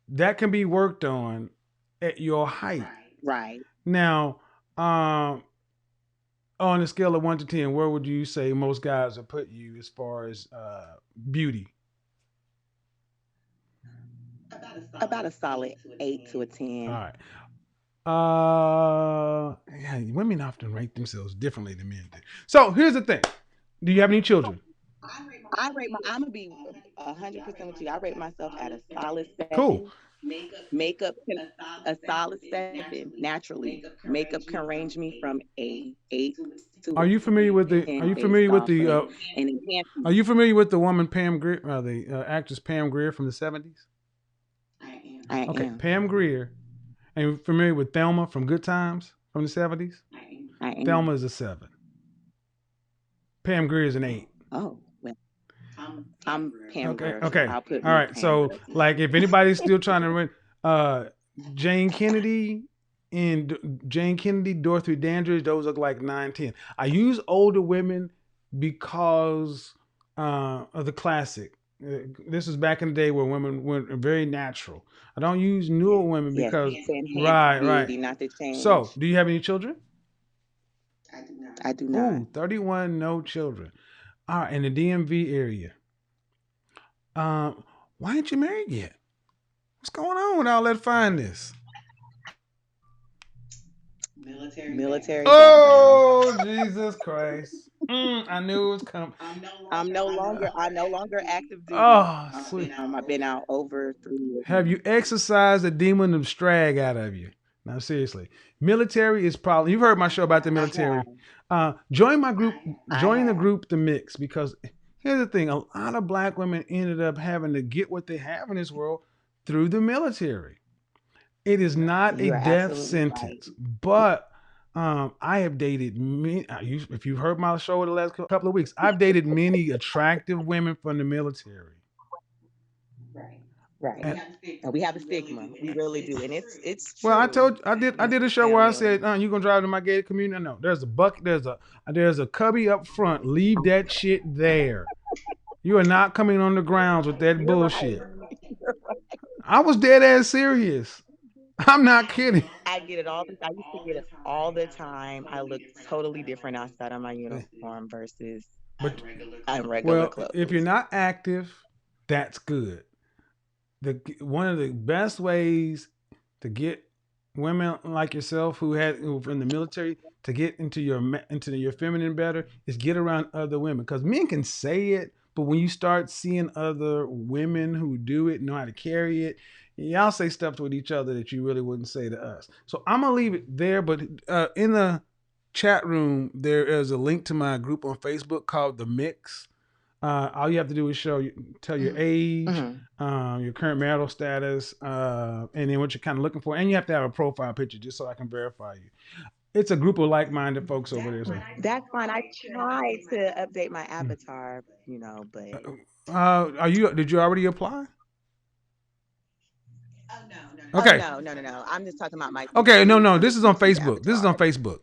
that can be worked on at your height. Right. Now, on a scale of 1 to 10, where would you say most guys would put you as far as beauty? About a solid 8 to a All 10. right. Yeah, women often rate themselves differently than men do. So here's the thing: do you have any children? I'm gonna be 100% with you. I rate myself at a solid Cool. 7. Makeup can a solid 7 naturally. Makeup can range me from a 8 to Are a you familiar with the? 10 Are you based familiar with off the? of an Are enhancement. you familiar with the woman Pam Grier, the actress Pam Grier from the '70s? I Okay, am. Pam Grier. And you familiar with Thelma from Good Times from the '70s? I am. Thelma is a 7. Pam Grier is an 8. Oh, well, I'm Pam Okay. Grier, so Okay. I'll put All me right. Pam So, Grier. like, if anybody's still trying to run, Jane Kennedy Jane Kennedy, Dorothy Dandridge, those look like 9, 10. I use older women because of the classic. This is back in the day where women were very natural. I don't use newer women Yes, because, to enhance right. beauty, not to So, change. do you have any children? I do not. Ooh, 31, no children. All right, in the DMV area. Why ain't you married yet? What's going on with all that fineness? Military background. Oh, Jesus Christ. I knew it was coming. I'm no longer active duty. Oh, sweet. I've been out over 3 years Have now. you exercised the demon of strag out of you? Now, seriously, military is probably, you've heard my show about the I military. have. Join my group, I join the have. group, The Mix, because here's the thing: a lot of black women ended up having to get what they have in this world through the military. It is not a You are death absolutely right. sentence, but I have dated many. If you've heard my show in the last couple of weeks, I've dated many attractive women from the military. Right. And And we have a stigma. We really do. And it's well, true. I It's did a the show where I family. said, you gonna drive to my gated community? No, there's a bucket, there's a cubby up front. Leave that shit there. You are not coming on the grounds with that You're right. bullshit. I was dead ass serious. I'm not kidding. I get it all I used to get it all the time. I look totally different outside of my uniform versus But on regular well, if you're clothes. not active, that's good. One of the best ways to get women like yourself who are in the military to get into your feminine better is get around other women, because men can say it, but when you start seeing other women who do it, know how to carry it, y'all say stuff with each other that you really wouldn't say to us. So I'm gonna leave it there, but in the chat room there is a link to my group on Facebook called The Mix. All you have to do is tell your age, Mhm. your current marital status, and then what you're kind of looking for. And you have to have a profile picture just so I can verify you. It's a group of like-minded folks over there. So, That's fine. I tried to update my avatar, but are you? Did you already apply? oh Okay. no. I'm just talking about my Okay. No, no. This is on YouTube Facebook. This is on avatar. Facebook.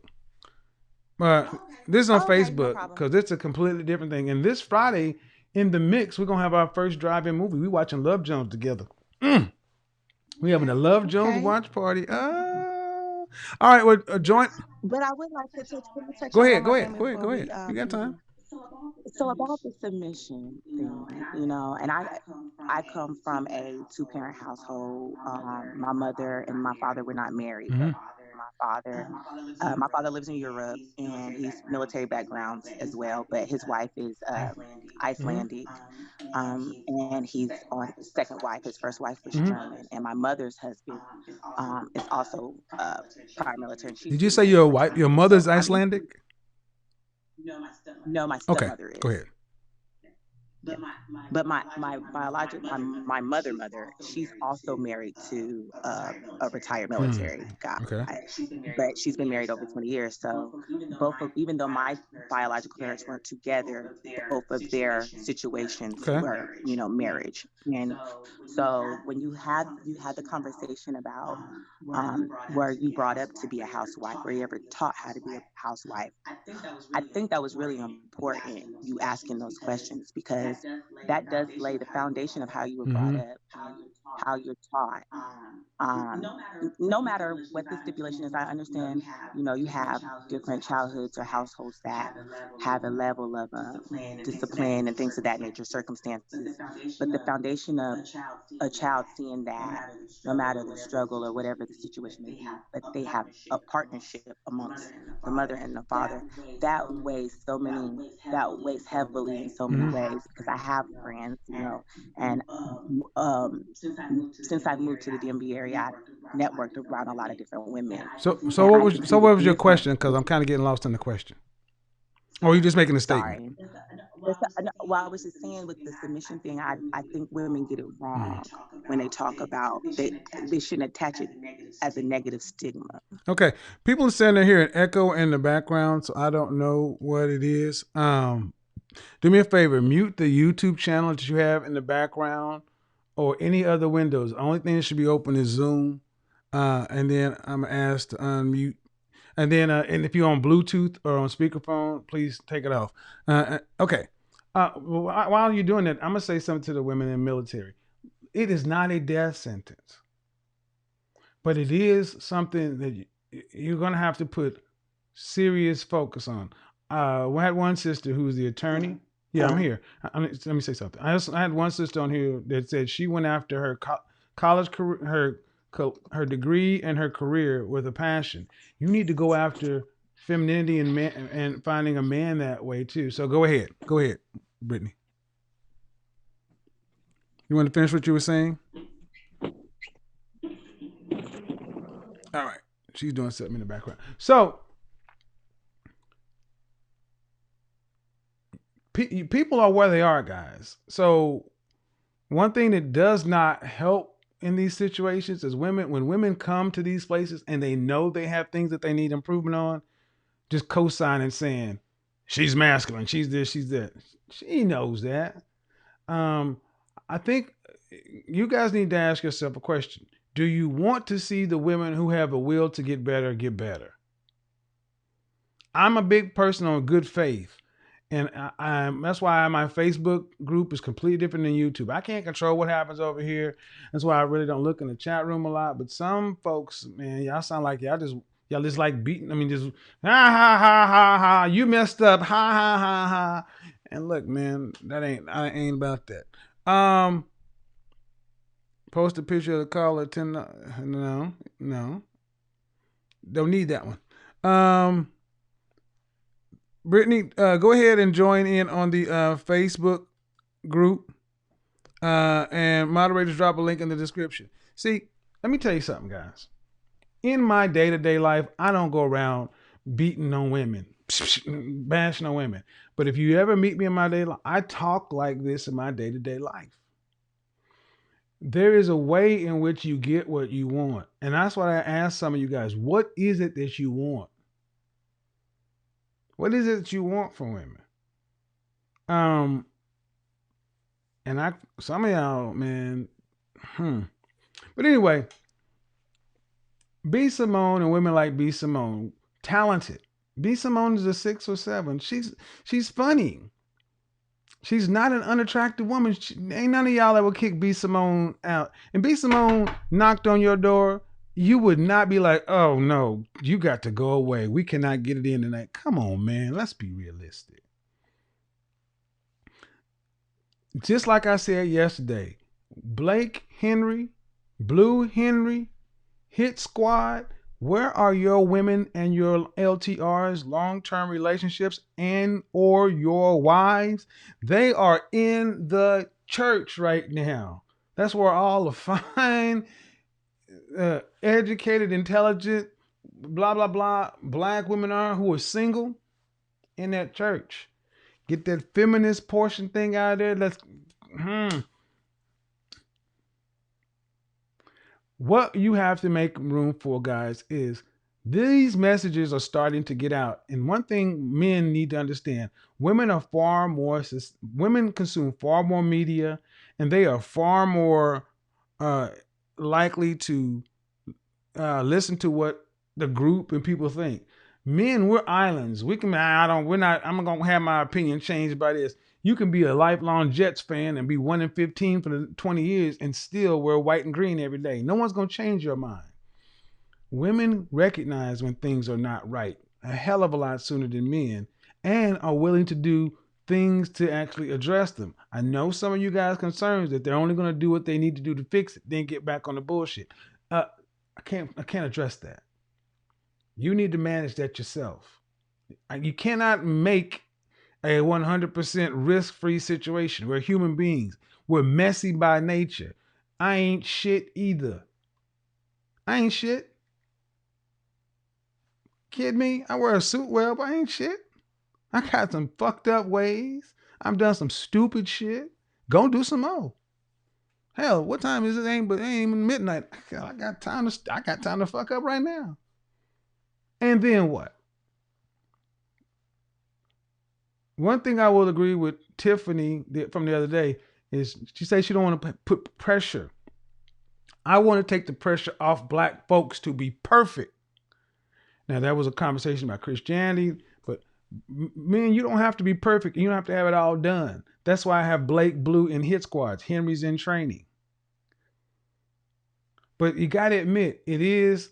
This is on Oh, okay, no Facebook problem. because it's a completely different thing. And this Friday in The Mix, we're gonna have our first drive-in movie. We watching Love Jones together. We having a Love Jones Okay. watch party. All right. Well, joint. But I would like to can I touch Go on one ahead. more Go thing ahead. Go ahead. before Go ahead. we You got time. so about the submission thing, and I come from a two-parent household. My mother and my father were not married, but Hmm. my father lives in Europe and he's military background as well, but his wife is Hmm. Icelandic, and he's on his second wife. His first wife was Hmm. German, and my mother's husband is also prior military, and she's Did you been say married your over wife, 20 your years. So mother's I'm used to. Icelandic? No, my Okay. stepmother Go is. ahead. Yeah. But my biological my mother, she's also married to a retired Hmm. military guy, Okay. but she's been married over 20 years. So even though my biological parents weren't together, both of their situations Okay. were, marriage. And so when you had the conversation about where you brought up to be a housewife, were you ever taught how to be a housewife? I think that was really important, you asking those questions, because that does lay the foundation of how you were brought Hmm. up and how you're taught. Um, no matter what the stipulation is, I understand, you have different childhoods or households that have a level of discipline and things of that nature, circumstances. But the foundation of a child seeing that no matter the struggle or whatever the situation may be, but they have a partnership amongst the mother and the father, that weighs heavily in so many Hmm. ways, because I have friends, and um, since I've moved to the DMV area, I've networked around a lot of different women, So and what I was can see so the what was your difference. question? Because I'm kind of getting lost in the question. Or are you just making a statement? Sorry. Well, I was just saying with the submission thing, I think women get it Mm. wrong when they talk about they shouldn't attach it as a negative stigma. Okay. People are saying they hear an echo in the background, so I don't know what it is. Do me a favor, mute the YouTube channel that you have in the background or any other windows. The only thing that should be open is Zoom. And then I'm asked to unmute. And if you're on Bluetooth or on speakerphone, please take it off. Okay. While you're doing that, I'm gonna say something to the women in the military. It is not a death sentence, but it is something that you're gonna have to put serious focus on. We had one sister who was the attorney. Yeah, I'm here. Let me say something. I had one sister on here that said she went after her college career, her degree and her career with a passion. You need to go after femininity and finding a man that way too. So go ahead, Brittany. You want to finish what you were saying? All right. She's doing something in the background. So people are where they are, guys. So one thing that does not help in these situations is when women come to these places and they know they have things that they need improvement on, just co-signing saying she's masculine, she's this, she's that. She knows that. I think you guys need to ask yourself a question. Do you want to see the women who have a will to get better get better? I'm a big person on good faith. And that's why my Facebook group is completely different than YouTube. I can't control what happens over here. That's why I really don't look in the chat room a lot. But some folks, man, y'all sound like y'all just like beating. I mean, just ha ha ha ha ha. You messed up. Ha ha ha ha. And look, man, I ain't about that. Post a picture of the caller. No, don't need that one. Brittany, go ahead and join in on the Facebook group. And moderators drop a link in the description. See, let me tell you something, guys. In my day-to-day life, I don't go around beating on women, bashing on women. But if you ever meet me in my day life, I talk like this in my day-to-day life. There is a way in which you get what you want. And that's why I asked some of you guys, what is it that you want? What is it that you want from women? And some of y'all, man, But anyway, B. Simone and women like B. Simone, talented. B. Simone is a 6 or 7. She's funny. She's not an unattractive woman. Ain't none of y'all that would kick B. Simone out. And B. Simone knocked on your door, you would not be like, oh no, you got to go away. We cannot get it in tonight. Come on, man. Let's be realistic. Just like I said yesterday, Blake Henry, Blue Henry, Hit Squad, where are your women and your LTRs, long-term relationships, and or your wives? They are in the church right now. That's where all the fine, educated, intelligent, blah, blah, blah, black women are who are single in that church. Get that feminist portion thing out of there. Let's. What you have to make room for, guys, is these messages are starting to get out. And one thing men need to understand, women consume far more media, and they are far more likely to listen to what the group and people think. Men, we're islands. I'm gonna have my opinion changed by this. You can be a lifelong Jets fan and be 1 in 15 for the 20 years and still wear white and green every day. No one's gonna change your mind. Women recognize when things are not right a hell of a lot sooner than men, and are willing to do things to actually address them. I know some of you guys' concerns that they're only gonna do what they need to do to fix it, then get back on the bullshit. I can't address that. You need to manage that yourself. You cannot make a 100% risk-free situation. We're human beings. We're messy by nature. I ain't shit either. I ain't shit. Kid me? I wear a suit well, but I ain't shit. I got some fucked up ways. I've done some stupid shit. Go do some more. Hell, what time is it? It ain't even midnight. I got time to fuck up right now. And then what? One thing I will agree with Tiffany from the other day is she says she don't want to put pressure. I want to take the pressure off black folks to be perfect. Now, that was a conversation about Christianity, but man, you don't have to be perfect. You don't have to have it all done. That's why I have Blake, Blue, and Hit Squads. Henry's in training. But you got to admit, it is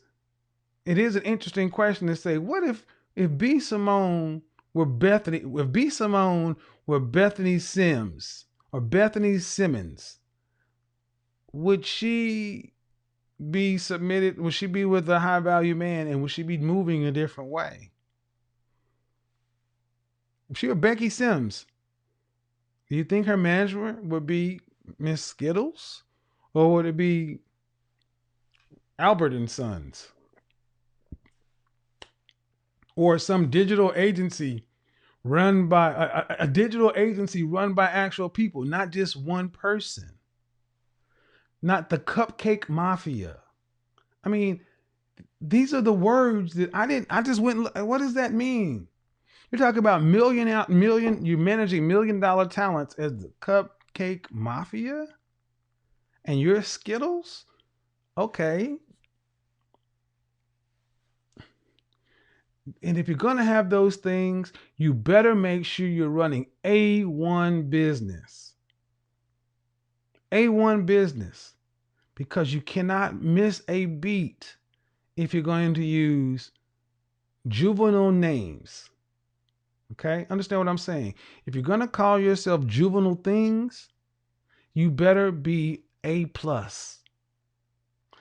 an interesting question to say, what if B. Simone were Bethany, if B. Simone were Bethany Sims or Bethany Simmons, would she be submitted? Would she be with a high value man, and would she be moving a different way? If she were Becky Sims, do you think her manager would be Miss Skittles, or would it be Albert and Sons? or some digital agency run by a digital agency run by actual people, not just one person, not the cupcake mafia. I mean, these are the words that I just went, what does that mean? You're talking about you're managing $1 million talents as the cupcake mafia? And you're Skittles? Okay. And if you're going to have those things, you better make sure you're running A1 business. A1 business. Because you cannot miss a beat if you're going to use juvenile names. Okay? Understand what I'm saying? If you're going to call yourself juvenile things, you better be A+.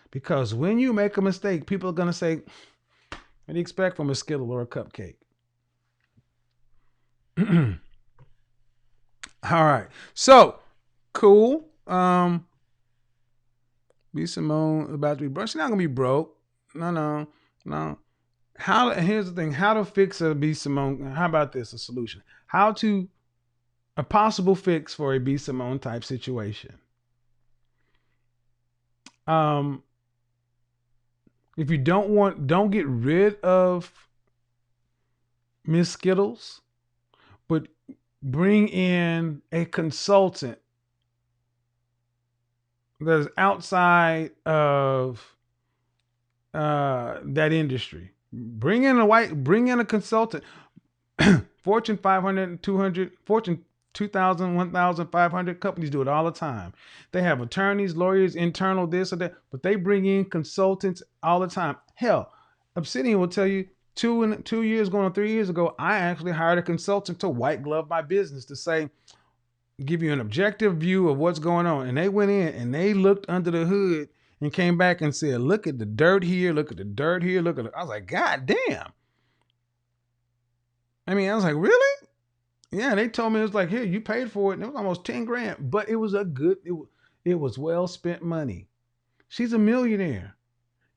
Because when you make a mistake, people are going to say, what do you expect from a Skittle or a cupcake? All right. So, cool. B. Simone about to be broke. She's not going to be broke. No. Here's the thing. How to fix a B. Simone. How about this? A solution. A possible fix for a B. Simone type situation. If you don't get rid of Miss Skittles, but bring in a consultant that is outside of that industry. Bring in a consultant. Fortune 500, 200, Fortune 2,000, 1,500 companies do it all the time. They have attorneys, lawyers, internal this or that, but they bring in consultants all the time. Hell, Obsidian will tell you 2 years going on 3 years ago, I actually hired a consultant to white glove my business to say, give you an objective view of what's going on. And they went in and they looked under the hood and came back and said, look at the dirt here, look at the dirt here, look at it. I was like, God damn. I was like, really? Yeah, they told me it was like, here, you paid for it. And it was almost 10 grand, but it was it was well spent money. She's a millionaire.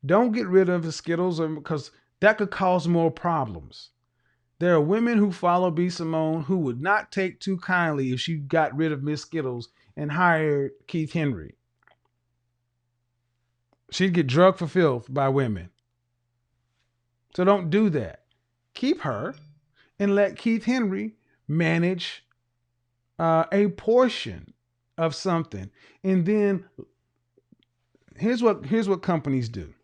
Don't get rid of the Skittles because that could cause more problems. There are women who follow B. Simone who would not take too kindly if she got rid of Miss Skittles and hired Keith Henry. She'd get drugged for filth by women. So don't do that. Keep her and let Keith Henry manage a portion of something. And then here's what companies do.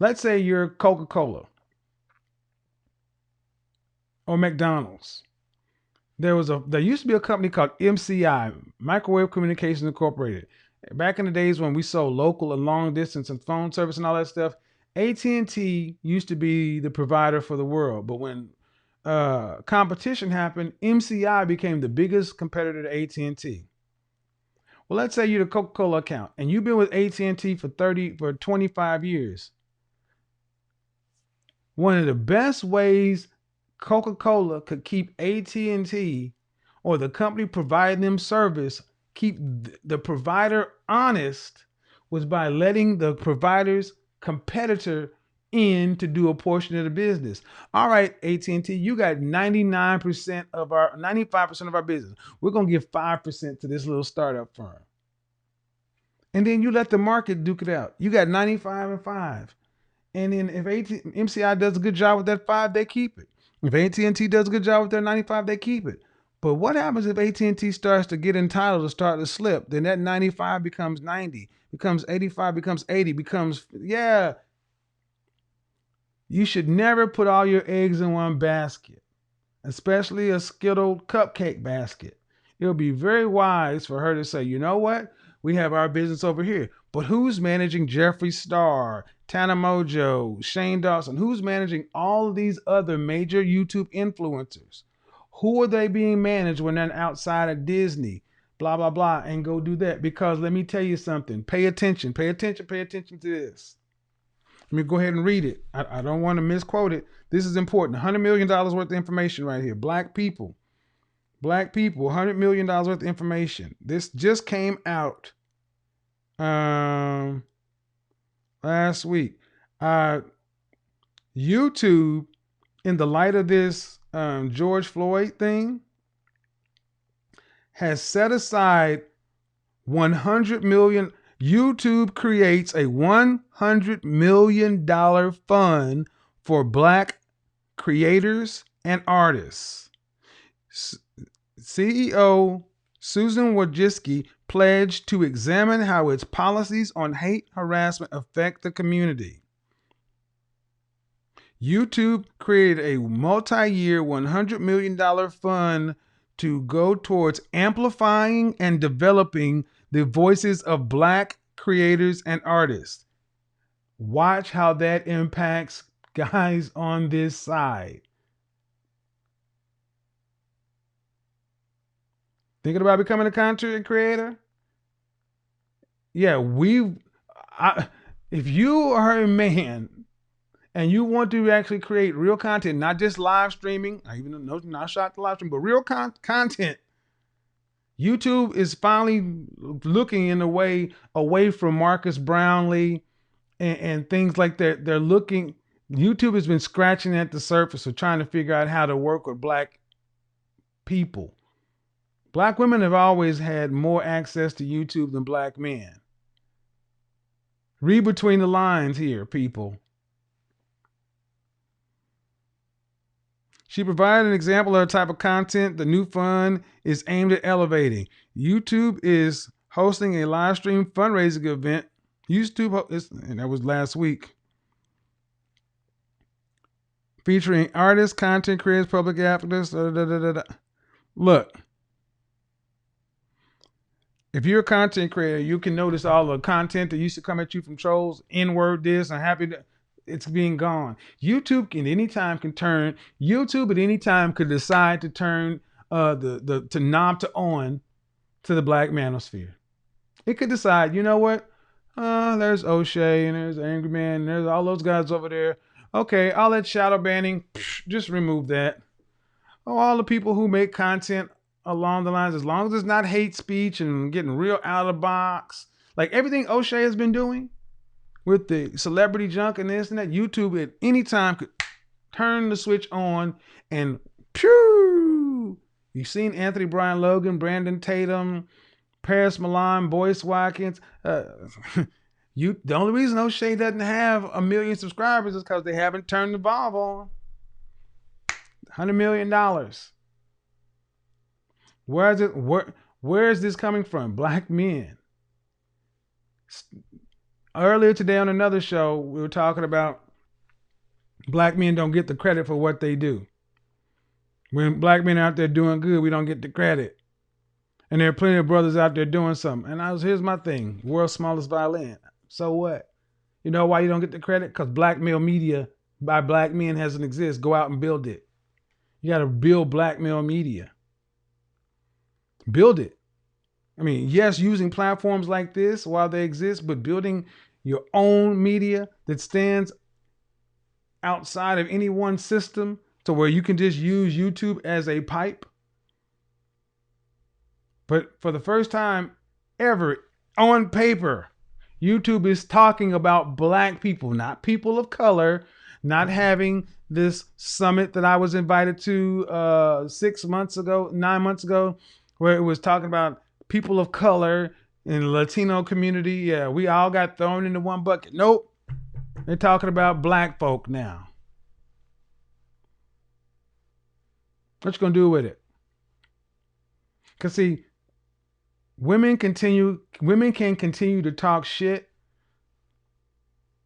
Let's say you're Coca-Cola or McDonald's. There used to be a company called MCI, Microwave Communications Incorporated. Back in the days when we sold local and long distance and phone service and all that stuff, AT&T used to be the provider for the world. But when competition happened, MCI became the biggest competitor to AT&T. Well, let's say you're the Coca-Cola account and you've been with AT&T for 25 years. One of the best ways Coca-Cola could keep AT&T or the company providing them service, keep the provider honest, was by letting the provider's competitor in to do a portion of the business. All right, AT&T, you got 95% of our business. We're going to give 5% to this little startup firm. And then you let the market duke it out. You got 95 and 5. And then if MCI does a good job with that 5, they keep it. If AT&T does a good job with their 95, they keep it. But what happens if AT&T starts to get entitled to start to slip? Then that 95 becomes 90, becomes 85, becomes 80, You should never put all your eggs in one basket, especially a Skittle cupcake basket. It'll be very wise for her to say, you know what? We have our business over here. But who's managing Jeffree Star, Tana Mojo, Shane Dawson? Who's managing all of these other major YouTube influencers? Who are they being managed when they're outside of Disney? Blah, blah, blah. And go do that. Because let me tell you something. Pay attention to this. Let me go ahead and read it. I don't want to misquote it. This is important. $100 million worth of information right here. Black people, $100 million worth of information. This just came out last week. YouTube in the light of this George Floyd thing, has set aside 100 million. YouTube creates a $100 million fund for Black creators and artists. CEO Susan Wojcicki pledged to examine how its policies on hate harassment affect the community. YouTube created a multi-year $100 million fund to go towards amplifying and developing the voices of Black creators and artists. Watch how that impacts guys on this side. Thinking about becoming a content creator? Yeah, if you are a man and you want to actually create real content, not just live streaming, even though not shot to live stream, but real content, YouTube is finally looking in a way away from Marcus Brownlee and things like that. They're looking, YouTube has been scratching at the surface of trying to figure out how to work with Black people. Black women have always had more access to YouTube than Black men. Read between the lines here, people. She provided an example of the type of content the new fund is aimed at elevating. YouTube is hosting a live stream fundraising event. And that was last week. Featuring artists, content creators, public advocates. Look, if you're a content creator, you can notice all the content that used to come at you from trolls, N-word this, and happy that it's being gone. YouTube at any time could decide to turn the knob to on to the Black manosphere. It could decide, you know what? There's O'Shea and there's Angry Man and there's all those guys over there. Okay, all that shadow banning, just remove that. Oh, all the people who make content along the lines, as long as it's not hate speech and getting real out of the box, like everything O'Shea has been doing with the celebrity junk and this and that, YouTube at any time could turn the switch on and pew! You've seen Anthony Brian Logan, Brandon Tatum, Paris Milan, Boyce Watkins. The only reason O'Shea doesn't have 1 million subscribers is because they haven't turned the valve on. $100 million. Where is this coming from? Black men. Earlier today on another show, we were talking about Black men don't get the credit for what they do. When Black men are out there doing good, we don't get the credit. And there are plenty of brothers out there doing something. And here's my thing. World's smallest violin. So what? You know why you don't get the credit? Because black male media by Black men hasn't exist. Go out and build it. You got to build black male media. Build it. I mean, yes, using platforms like this while they exist, but building your own media that stands outside of any one system to where you can just use YouTube as a pipe. But for the first time ever on paper, YouTube is talking about Black people, not people of color, not having this summit that I was invited to 9 months ago, where it was talking about people of color in the Latino community. Yeah, we all got thrown into one bucket. Nope. They're talking about Black folk now. What you gonna do with it? Because see, women can continue to talk shit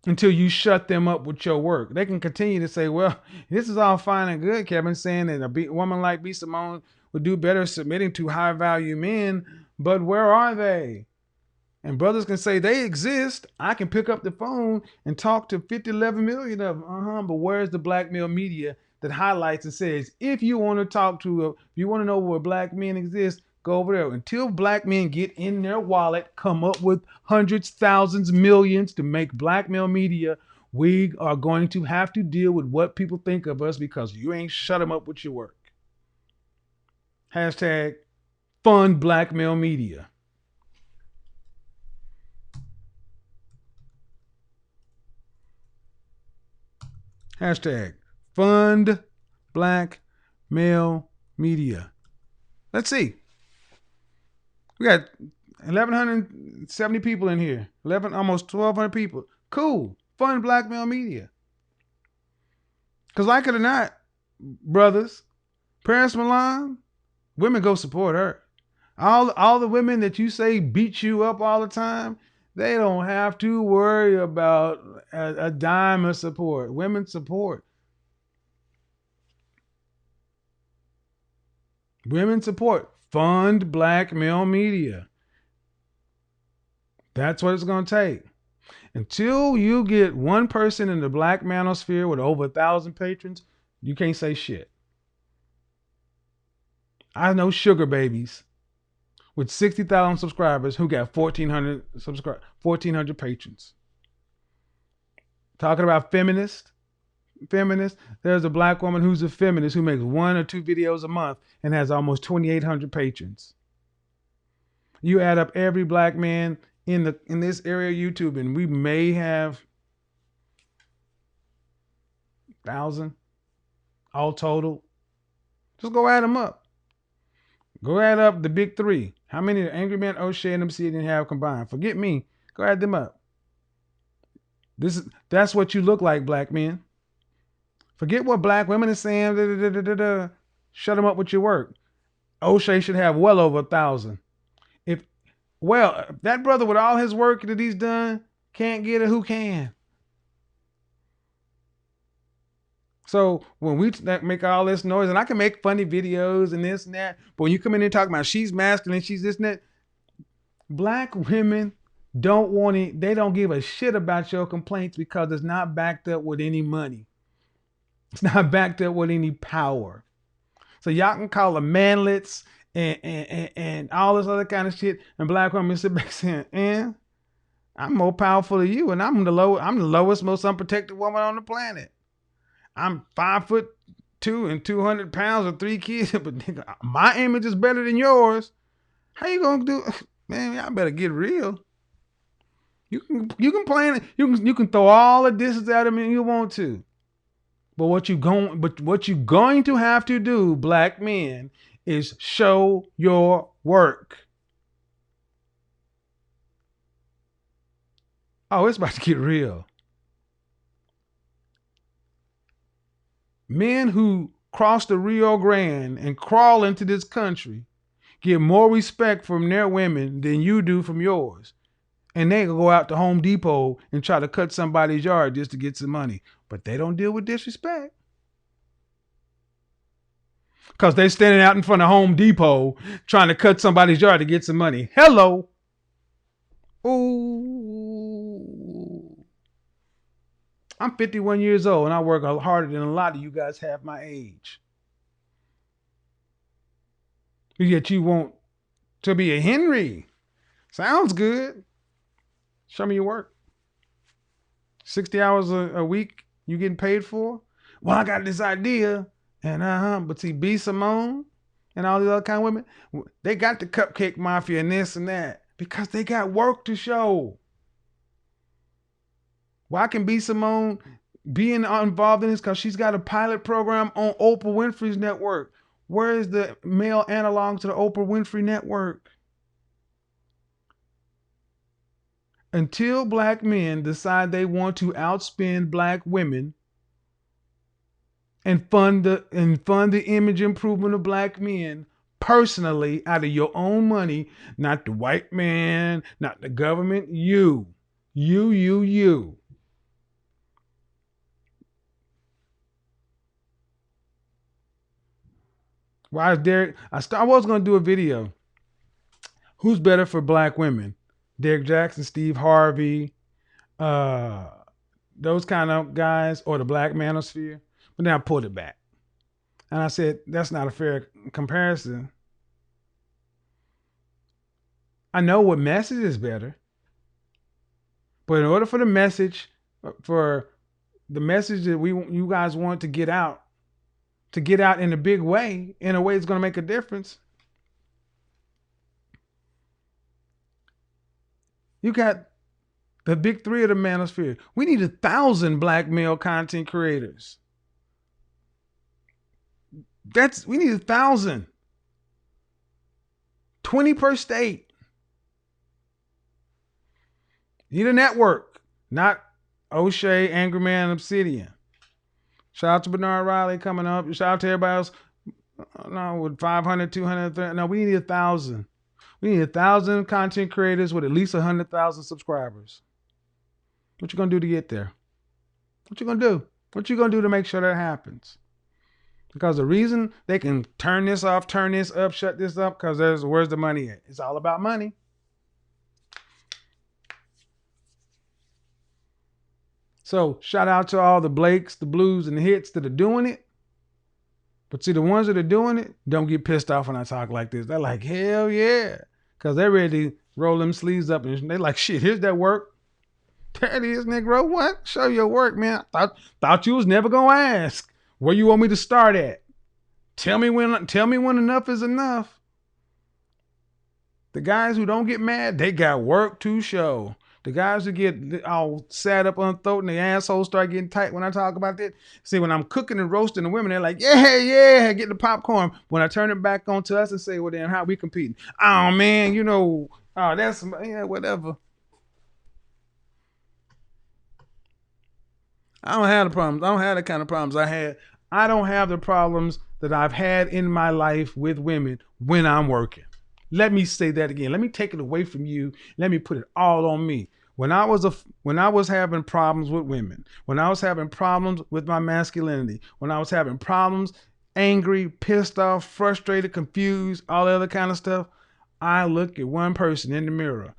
until you shut them up with your work. They can continue to say, well, this is all fine and good, Kevin, saying that a woman like B. Simone would do better submitting to high value men, but where are they? And brothers can say they exist. I can pick up the phone and talk to 50, 11 million of them. But where's the black male media that highlights and says, if you want to know where Black men exist, go over there. Until Black men get in their wallet, come up with hundreds, thousands, millions to make black male media, we are going to have to deal with what people think of us because you ain't shut them up with your work. Hashtag fund black male media. Hashtag fund black male media. Let's see. We got 1,170 people in here. Almost 1,200 people. Cool. Fun black male media. Because like it or not, brothers, Paris Milan, women go support her. All the women that you say beat you up all the time, they don't have to worry about a dime of support. Women support. Women support. Fund black male media. That's what it's going to take. Until you get one person in the black manosphere with over 1,000 patrons, you can't say shit. I know sugar babies with 60,000 subscribers who got 1,400 patrons. Talking about feminist. There's a black woman who's a feminist who makes 1 or 2 videos a month and has almost 2,800 patrons. You add up every black man in this area of YouTube, and we may have 1,000 all total. Just go add them up. Go add up the big 3. How many Angry Man, O'Shea, and Obsidian have combined? Forget me. Go add them up. That's what you look like, black men. Forget what black women are saying. Shut them up with your work. O'Shea should have well over 1,000. If that brother with all his work that he's done can't get it, who can? So when we make all this noise, and I can make funny videos and this and that, but when you come in and talk about she's masculine, she's this and that, black women don't want it. They don't give a shit about your complaints because it's not backed up with any money. It's not backed up with any power. So y'all can call them manlets and all this other kind of shit, and black women sit back saying, I'm more powerful than you, and I'm the lowest, most unprotected woman on the planet. I'm 5'2" and 200 pounds with 3 kids, but nigga, my image is better than yours. How you gonna do? Man, y'all better get real. You can plan. You can throw all the distance at him you want to, but what you going to have to do, black men, is show your work. Oh, it's about to get real. Men who cross the Rio Grande and crawl into this country get more respect from their women than you do from yours. And they go out to Home Depot and try to cut somebody's yard just to get some money. But they don't deal with disrespect. Because they're standing out in front of Home Depot trying to cut somebody's yard to get some money. Hello. Ooh. I'm 51 years old and I work harder than a lot of you guys have my age. Yet you want to be a Henry. Sounds good. Show me your work. 60 hours a week you getting paid for? Well, I got this idea. And but see, B. Simone and all these other kind of women, they got the cupcake mafia and this and that because they got work to show. Why can B. Simone be involved in this? Because she's got a pilot program on Oprah Winfrey's network. Where is the male analog to the Oprah Winfrey network? Until black men decide they want to outspend black women and fund the image improvement of black men personally out of your own money, not the white man, not the government, you. Why is Derek? I was going to do a video. Who's better for black women? Derek Jackson, Steve Harvey, those kind of guys, or the black manosphere. But then I pulled it back. And I said, that's not a fair comparison. I know what message is better. But in order for the message that you guys want to get out in a big way, in a way that's going to make a difference, you got the big 3 of the manosphere. We need 1,000 black male content creators. We need 1,000. 20 per state. Need a network, not O'Shea, Angry Man, Obsidian. Shout out to Bernard Riley coming up. Shout out to everybody else. No, with 500, 200, 300. No, we need 1,000. We need 1,000 content creators with at least 100,000 subscribers. What you gonna do to get there? What you gonna do? What you gonna do to make sure that happens? Because the reason they can turn this off, turn this up, shut this up, because where's the money at? It's all about money. So shout out to all the Blakes, the Blues, and the Hits that are doing it. But see, the ones that are doing it don't get pissed off when I talk like this. They're like, hell yeah. Because they're ready to roll them sleeves up. And they're like, shit, here's that work. There it is, Negro. What? Show your work, man. Thought you was never going to ask. Where you want me to start at? Tell me when enough is enough. The guys who don't get mad, they got work to show. The guys who get all sat up on the throat and the assholes start getting tight when I talk about that. See, when I'm cooking and roasting the women, they're like, yeah, get the popcorn. When I turn it back on to us and say, well, then how we competing? Oh, man, that's, whatever. I don't have the problems. I don't have the kind of problems I had. I don't have the problems that I've had in my life with women when I'm working. Let me say that again. Let me take it away from you. Let me put it all on me. When I was having problems with women, when I was having problems with my masculinity, when I was having problems, angry, pissed off, frustrated, confused, all the other kind of stuff, I look at one person in the mirror.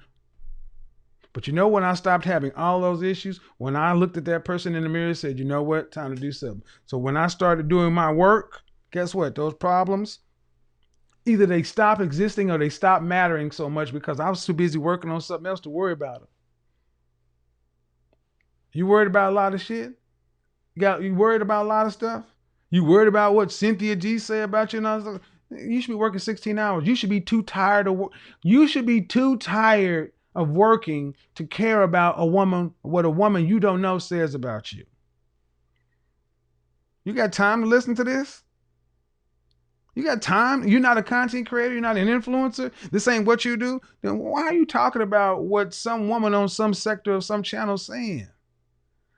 But when I stopped having all those issues, when I looked at that person in the mirror and said, you know what, time to do something. So when I started doing my work, guess what? Those problems, either they stop existing or they stop mattering so much because I was too busy working on something else to worry about them. You worried about a lot of shit? You worried about a lot of stuff? You worried about what Cynthia G say about you? And you should be working 16 hours. You should be too tired of work. You should be too tired of working to care about what a woman you don't know says about you. You got time to listen to this? You got time? You're not a content creator. You're not an influencer. This ain't what you do. Then why are you talking about what some woman on some sector of some channel saying?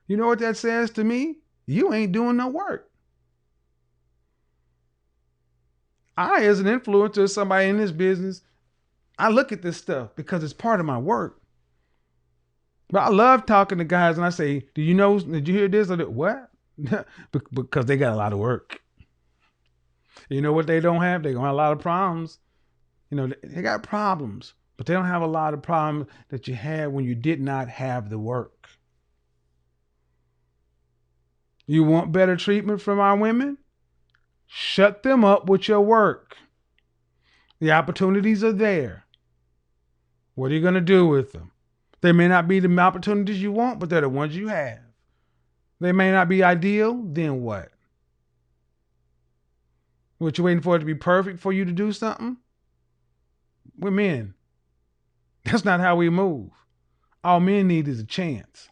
You know what that says to me? You ain't doing no work. I, as an influencer, somebody in this business, I look at this stuff because it's part of my work. But I love talking to guys and I say, did you hear this or that? What? Because they got a lot of work. You know what they don't have? They don't have a lot of problems. They got problems, but they don't have a lot of problems that you had when you did not have the work. You want better treatment from our women? Shut them up with your work. The opportunities are there. What are you going to do with them? They may not be the opportunities you want, but they're the ones you have. They may not be ideal, then what? What, you waiting for it to be perfect for you to do something? We're men. That's not how we move. All men need is a chance.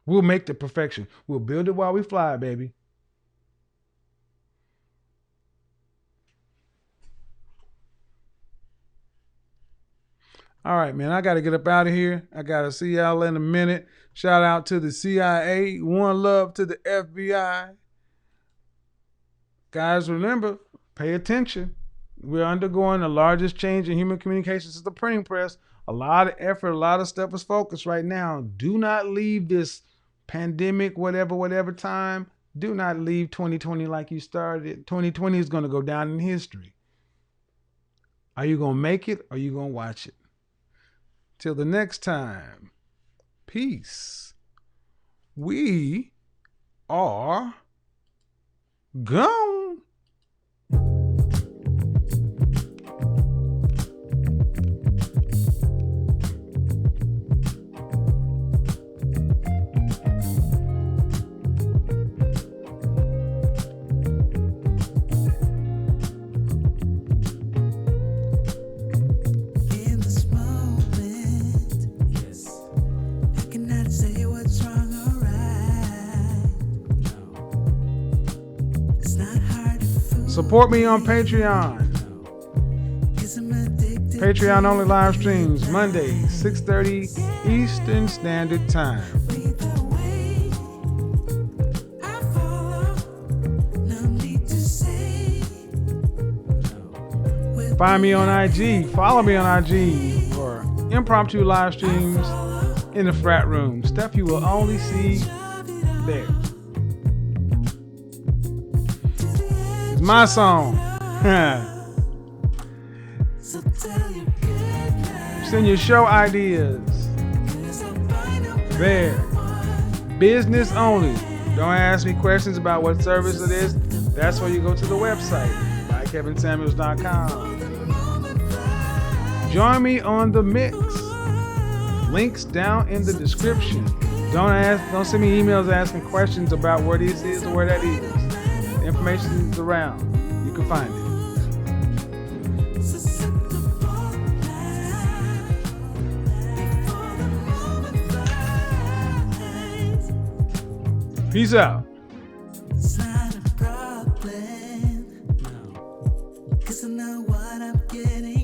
We'll make the perfection. We'll build it while we fly, baby. All right, man, I got to get up out of here. I got to see y'all in a minute. Shout out to the CIA. One love to the FBI. Guys, remember, pay attention. We're undergoing the largest change in human communication since the printing press. A lot of effort, a lot of stuff is focused right now. Do not leave this pandemic, whatever time. Do not leave 2020 like you started. 2020 is going to go down in history. Are you going to make it or are you going to watch it? Till the next time, peace. We are gone. In this moment, I cannot say what's wrong or right. It's not how Support me on Patreon. Patreon only live streams Monday, 6:30 Eastern Standard Time. Find me on IG. Follow me on IG for impromptu live streams in the frat room. Stuff you will only see there. It's my song. Send your show ideas. There. Business only. Don't ask me questions about what service it is. That's where you go to the website, KevinSamuels.com. Join me on the mix. Links down in the description. Don't send me emails asking questions about where this is or where that is. The information is around. You can find it. Peace out. It's not a problem, 'cause I know what I'm getting.